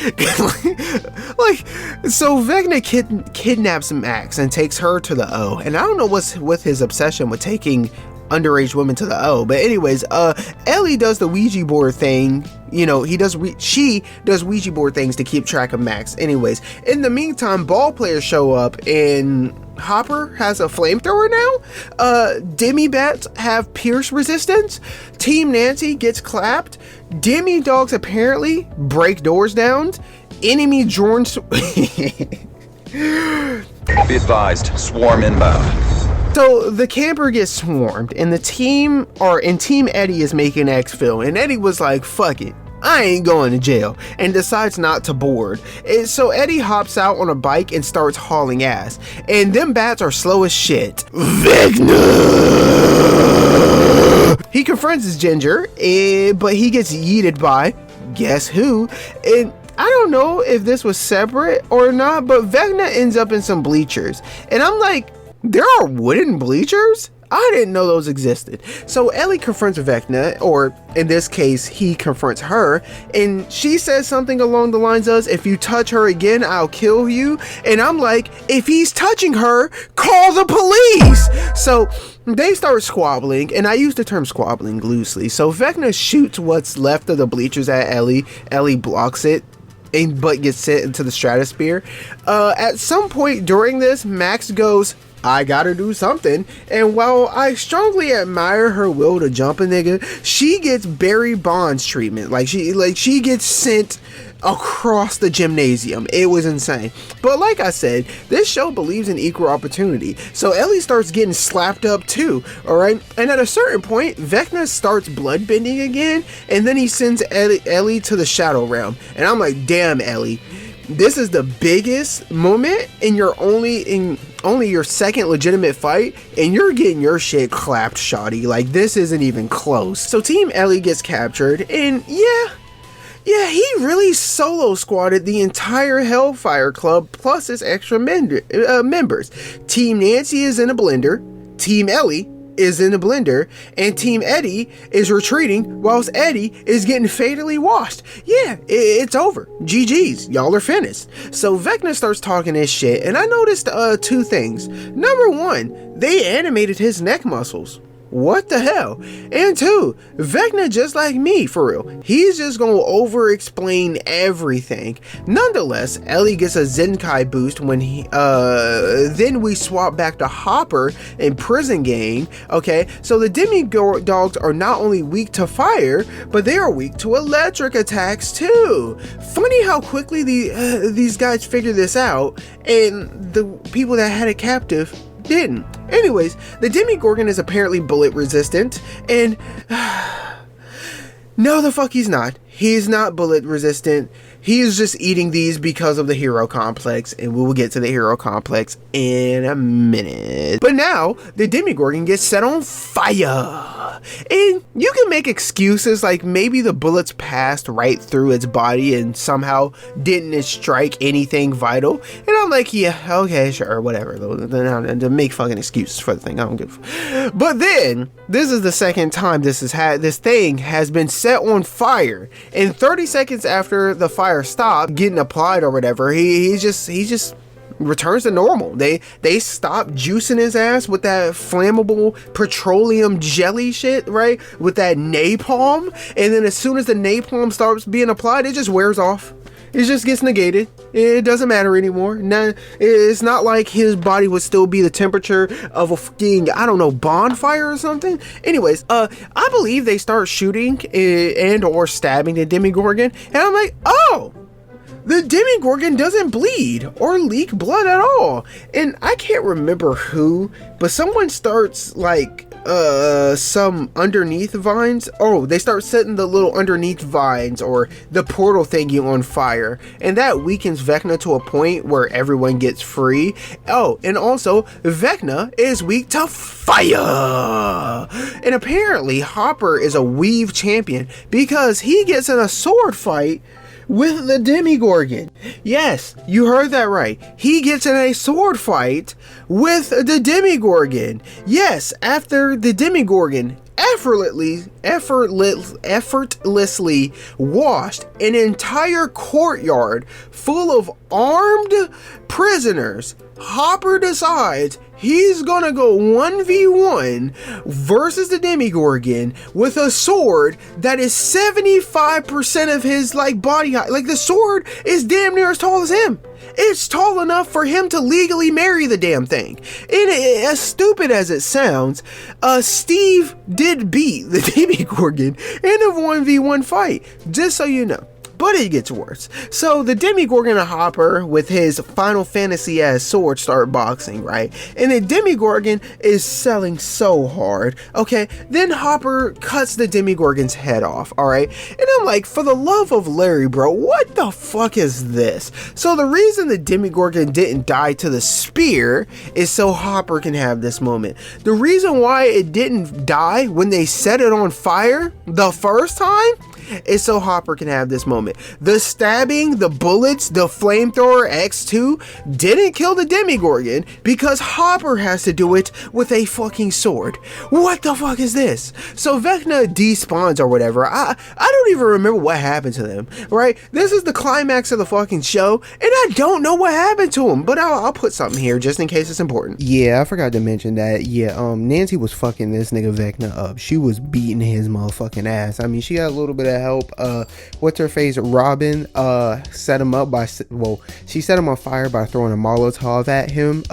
Like, so Vecna kidnaps Max and takes her to the O, and I don't know what's with his obsession with taking underage women to the O, but anyways, Ellie does the Ouija board thing. You know, she does Ouija board things to keep track of Max. Anyways, in the meantime, ball players show up, and Hopper has a flamethrower now. Demi bats have pierce resistance. Team Nancy gets clapped. Demi dogs apparently break doors down. Enemy drones. Be advised, swarm inbound. So the camper gets swarmed, and Team Eddie is making exfil, and Eddie was like, fuck it, I ain't going to jail, and decides not to board. And so Eddie hops out on a bike and starts hauling ass, and them bats are slow as shit. Vecna! He confronts his Ginger, but he gets yeeted by, guess who? And I don't know if this was separate or not, but Vecna ends up in some bleachers, and I'm like, there are wooden bleachers? I didn't know those existed. So Ellie confronts Vecna, or in this case, he confronts her, and she says something along the lines of, if you touch her again, I'll kill you. And I'm like, if he's touching her, call the police! So they start squabbling, and I use the term squabbling loosely. So Vecna shoots what's left of the bleachers at Ellie. Ellie blocks it, but gets sent into the stratosphere. At some point during this, Max goes, I gotta do something, and while I strongly admire her will to jump a nigga, she gets Barry Bonds treatment. Like she gets sent across the gymnasium. It was insane. But like I said, this show believes in equal opportunity, so Ellie starts getting slapped up too, alright? And at a certain point, Vecna starts bloodbending again, and then he sends Ellie to the Shadow Realm, and I'm like, damn, Ellie, this is the biggest moment in only your second legitimate fight, and you're getting your shit clapped, shoddy. Like, this isn't even close. So Team Ellie gets captured, and yeah, he really solo squatted the entire HellFire club plus its extra members. Team Nancy is in a blender, Team Ellie is in a blender, and Team Eddie is retreating whilst Eddie is getting fatally washed. Yeah, it's over. GG's. Y'all are finished. So Vecna starts talking his shit, and I noticed 2 things. Number 1, they animated his neck muscles. What the hell? And 2, Vecna, just like me, for real, he's just gonna over explain everything. Nonetheless, Ellie gets a Zenkai boost when then we swap back to Hopper in Prison Gang. Okay, so the demi-dogs are not only weak to fire, but they are weak to electric attacks too. Funny how quickly these guys figured this out, and the people that had it captive didn't. Anyways, the Demigorgon is apparently bullet resistant, and no, the fuck he's not. He's not bullet resistant. He is just eating these because of the hero complex, and we will get to the hero complex in a minute. But now, the Demigorgon gets set on fire. And you can make excuses like maybe the bullets passed right through its body and somehow didn't strike anything vital. And I'm like, yeah, okay, sure, whatever. To make fucking excuses for the thing, I don't give a. But then, this is the second time this thing has been set on fire. And 30 seconds after the fire stopped getting applied or whatever, he's just returns to normal. They stop juicing his ass with that flammable petroleum jelly shit, right? With that napalm, and then as soon as the napalm starts being applied, it just wears off. It just gets negated. It doesn't matter anymore. Now, it's not like his body would still be the temperature of a fucking, I don't know, bonfire or something. Anyways, I believe they start shooting and or stabbing the Demogorgon, and I'm like, oh, the Demogorgon doesn't bleed or leak blood at all. And I can't remember who, but someone starts like some underneath vines. Oh, they start setting the little underneath vines or the portal thingy on fire, and that weakens Vecna to a point where everyone gets free. Oh, and also Vecna is weak to fire. And apparently Hopper is a weave champion because he gets in a sword fight with the Demogorgon. Yes, you heard that right. He gets in a sword fight with the Demogorgon. Yes, after the Demogorgon effortlessly washed an entire courtyard full of armed prisoners, Hopper decides he's gonna go 1v1 versus the Demogorgon with a sword that is 75% of his like body height. Like the sword is damn near as tall as him. It's tall enough for him to legally marry the damn thing. And as stupid as it sounds, Steve did beat the Demogorgon in a 1v1 fight, just so you know. But it gets worse. So the Demogorgon and Hopper with his Final Fantasy ass sword start boxing, right? And the Demogorgon is selling so hard. Okay, then Hopper cuts the Demogorgon's head off, alright? And I'm like, for the love of Larry, bro, what the fuck is this? So the reason the Demogorgon didn't die to the spear is so Hopper can have this moment. The reason why it didn't die when they set it on fire the first time is so Hopper can have this moment. The stabbing, the bullets, the flamethrower X2 didn't kill the Demogorgon because Hopper has to do it with a fucking sword. What the fuck is this? So Vecna despawns or whatever. I don't even remember what happened to them, right? This is the climax of the fucking show, and I don't know what happened to him, but I'll put something here just in case it's important. Yeah, I forgot to mention that. Yeah, Nancy was fucking this nigga Vecna up. She was beating his motherfucking ass. I mean, she got a little bit of help. What's her face? Robin set him up by, well, she set him on fire by throwing a Molotov at him.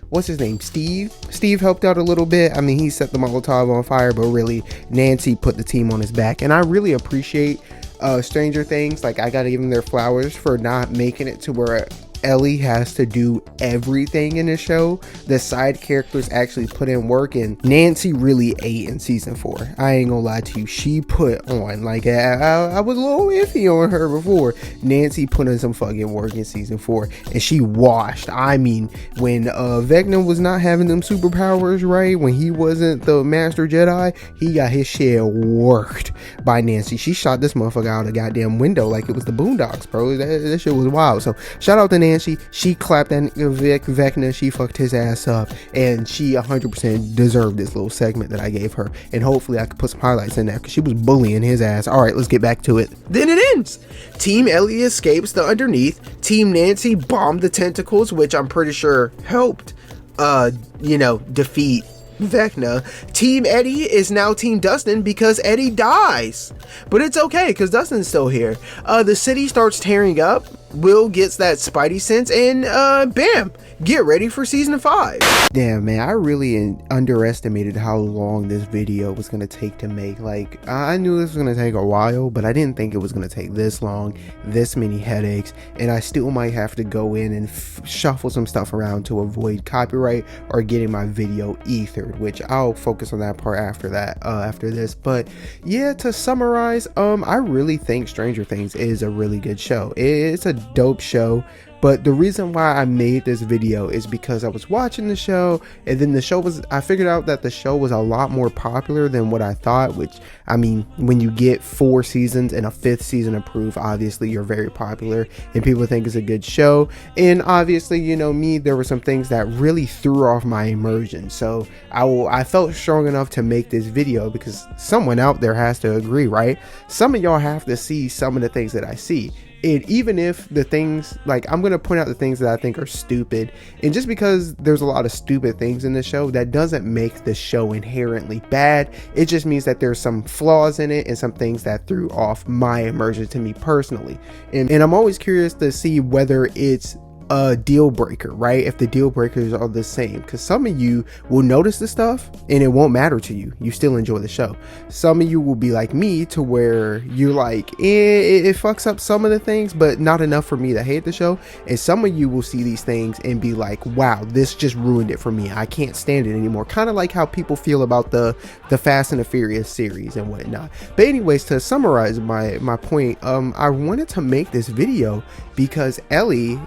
What's his name? Steve helped out a little bit. I mean, he set the Molotov on fire, but really Nancy put the team on his back. And I really appreciate Stranger Things. Like, I gotta give them their flowers for not making it to where Ellie has to do everything in the show. The side characters actually put in work, and Nancy really ate in season 4. I ain't gonna lie to you, she put on, like, I was a little iffy on her before. Nancy put in some fucking work in season 4, and she washed. I mean, when Vecna was not having them superpowers, right, when he wasn't the Master Jedi, he got his shit worked by Nancy. She shot this motherfucker out a goddamn window like it was the Boondocks, bro. That shit was wild. So shout out to Nancy. She clapped that Vecna, she fucked his ass up, and she 100% deserved this little segment that I gave her, and hopefully I could put some highlights in there because she was bullying his ass. All right, let's get back to it. Then it ends. Team Ellie escapes the underneath. Team Nancy bombed the tentacles, which I'm pretty sure helped defeat Vecna. Team Eddie is now Team Dustin because Eddie dies, but it's okay because Dustin's still here. The city starts tearing up. Will gets that spidey sense, and bam, get ready for season 5. Damn, man, I really underestimated how long this video was gonna take to make. Like, I knew this was gonna take a while, but I didn't think it was gonna take this long, this many headaches, and I still might have to go in and shuffle some stuff around to avoid copyright or getting my video ethered, which I'll focus on that part after this. But yeah, to summarize, I really think Stranger Things is a really good show. It's a dope show, but the reason why I made this video is because I was watching the show, and then I figured out that the show was a lot more popular than what I thought, which, I mean, when you get 4 seasons and a 5th season approved, obviously you're very popular and people think it's a good show. And obviously, you know me, there were some things that really threw off my immersion, so I felt strong enough to make this video because someone out there has to agree, right? Some of y'all have to see some of the things that I see, And even if the things, like, I'm going to point out the things that I think are stupid, and just because there's a lot of stupid things in the show, that doesn't make the show inherently bad. It just means that there's some flaws in it and some things that threw off my immersion to me personally. And I'm always curious to see whether it's a deal breaker, right? If the deal breakers are the same, because some of you will notice the stuff and it won't matter to you. You still enjoy the show. Some of you will be like me, to where you're like, it fucks up some of the things, but not enough for me to hate the show. And some of you will see these things and be like, wow, this just ruined it for me. I can't stand it anymore. Kind of like how people feel about the Fast and the Furious series and whatnot. But anyways, to summarize my point, I wanted to make this video because Ellie,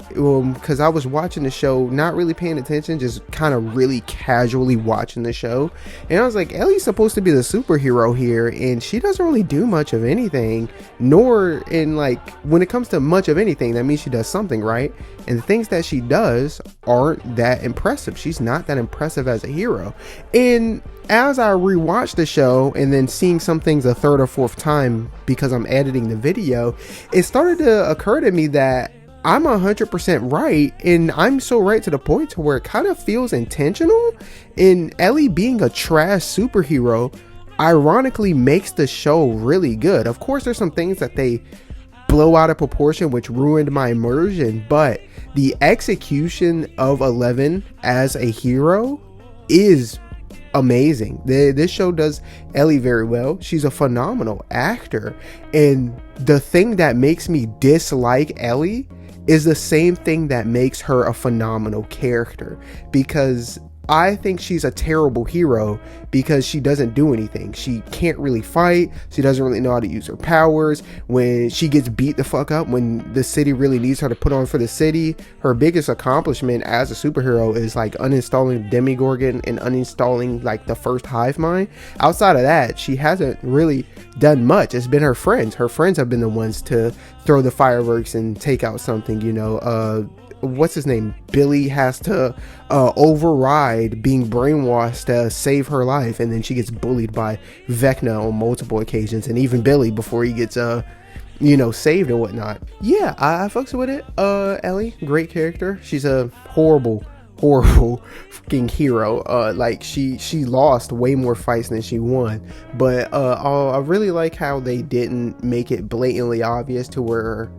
because I was watching the show, not really paying attention, just kind of really casually watching the show, and I was like, Ellie's supposed to be the superhero here, and she doesn't really do much of anything, nor in, like, when it comes to much of anything, that means she does something, right? And the things that she does aren't that impressive. She's not that impressive as a hero. And as I rewatched the show and then seeing some things a third or fourth time because I'm editing the video, it started to occur to me that I'm 100% right, and I'm so right to the point to where it kind of feels intentional. And Ellie being a trash superhero ironically makes the show really good. Of course, there's some things that they blow out of proportion which ruined my immersion, but the execution of Eleven as a hero is amazing. This show does Ellie very well. She's a phenomenal actor, and the thing that makes me dislike Ellie is the same thing that makes her a phenomenal character, because I think she's a terrible hero because she doesn't do anything. She can't really fight. She doesn't really know how to use her powers. When she gets beat the fuck up, when the city really needs her to put on for the city, her biggest accomplishment as a superhero is like uninstalling Demigorgon and uninstalling like the first hive mind. Outside of that, she hasn't really done much. It's been her friends. Her friends have been the ones to throw the fireworks and take out something, you know. What's his name? Billy has to override being brainwashed to save her life, and then she gets bullied by Vecna on multiple occasions, and even Billy before he gets saved and whatnot. Yeah, I fucks with it. Ellie, great character. She's a horrible fucking hero. Like she lost way more fights than she won, but I really like how they didn't make it blatantly obvious to where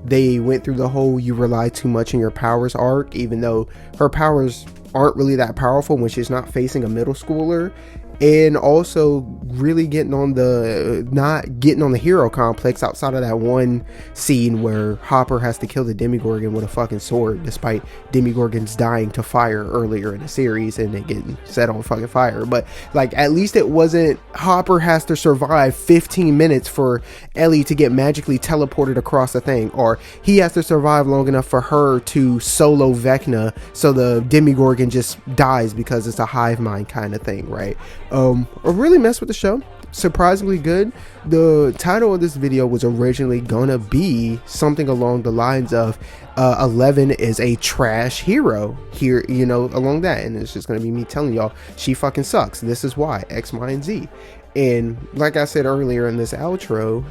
they went through the whole you rely too much on your powers arc, even though her powers aren't really that powerful when she's not facing a middle schooler. And also really not getting on the hero complex outside of that one scene where Hopper has to kill the Demigorgon with a fucking sword, despite Demigorgons dying to fire earlier in the series and it getting set on fucking fire. But like, at least it wasn't Hopper has to survive 15 minutes for Ellie to get magically teleported across the thing, or he has to survive long enough for her to solo Vecna so the Demigorgon just dies because it's a hive mind kind of thing, right? I really messed with the show. Surprisingly good. The title of this video was originally gonna be something along the lines of 11 is a trash hero here, along that, and it's just gonna be me telling y'all she fucking sucks. This is why X, Y, and Z. And like I said earlier in this outro,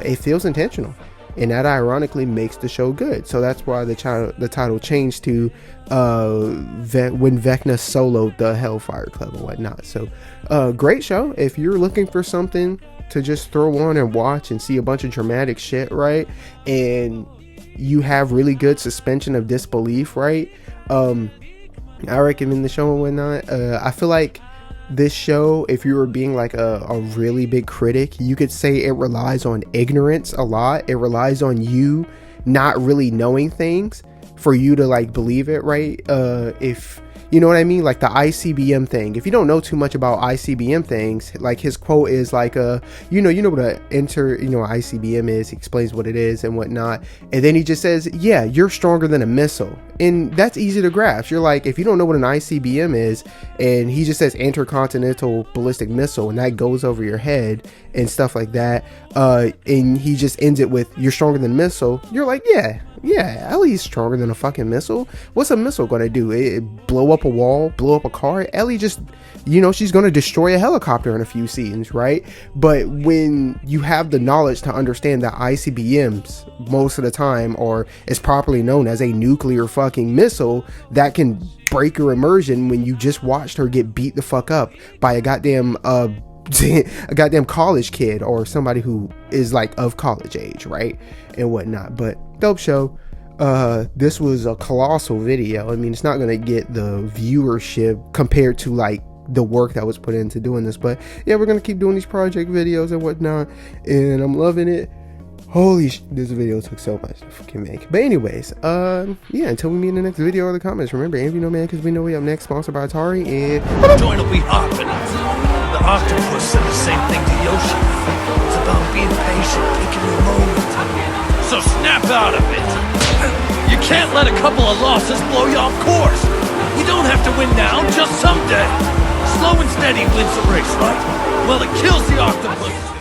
it feels intentional, and that ironically makes the show good. So that's why the title changed to when Vecna soloed the HellFire Club and whatnot. So great show. If you're looking for something to just throw on and watch and see a bunch of dramatic shit, right, and you have really good suspension of disbelief, right, I recommend the show and whatnot. I feel like this show, if you were being like a really big critic, you could say it relies on ignorance a lot. It relies on you not really knowing things for you to like believe it, right? If you know what I mean, like the ICBM thing. If you don't know too much about ICBM things, like his quote is like, you know what a ICBM is. He explains what it is and whatnot, and then he just says, yeah, you're stronger than a missile, and that's easy to grasp. You're like, if you don't know what an ICBM is, and he just says intercontinental ballistic missile, and that goes over your head and stuff like that, and he just ends it with you're stronger than a missile, you're like, yeah, Yeah, Ellie's stronger than a fucking missile. What's a missile gonna do? It blow up a wall, blow up a car? Ellie just, you know, she's gonna destroy a helicopter in a few scenes, right? But when you have the knowledge to understand that ICBMs most of the time, or is properly known as a nuclear fucking missile that can break your immersion when you just watched her get beat the fuck up by a goddamn a goddamn college kid or somebody who is like of college age, right, and whatnot. But dope show. This was a colossal video. I mean, it's not gonna get the viewership compared to like the work that was put into doing this, but yeah, we're gonna keep doing these project videos and whatnot, and I'm loving it. Holy this video took so much to fucking make. But anyways, yeah, until we meet in the next video or the comments, remember, Envy No Man, because we know we up next, sponsored by Atari, and joint will be hopping. The octopus said the same thing to Yoshi. It's about being patient, taking your moment. So snap out of it. You can't let a couple of losses blow you off course. You don't have to win now, just someday. Slow and steady wins the race, right? Well, it kills the octopus.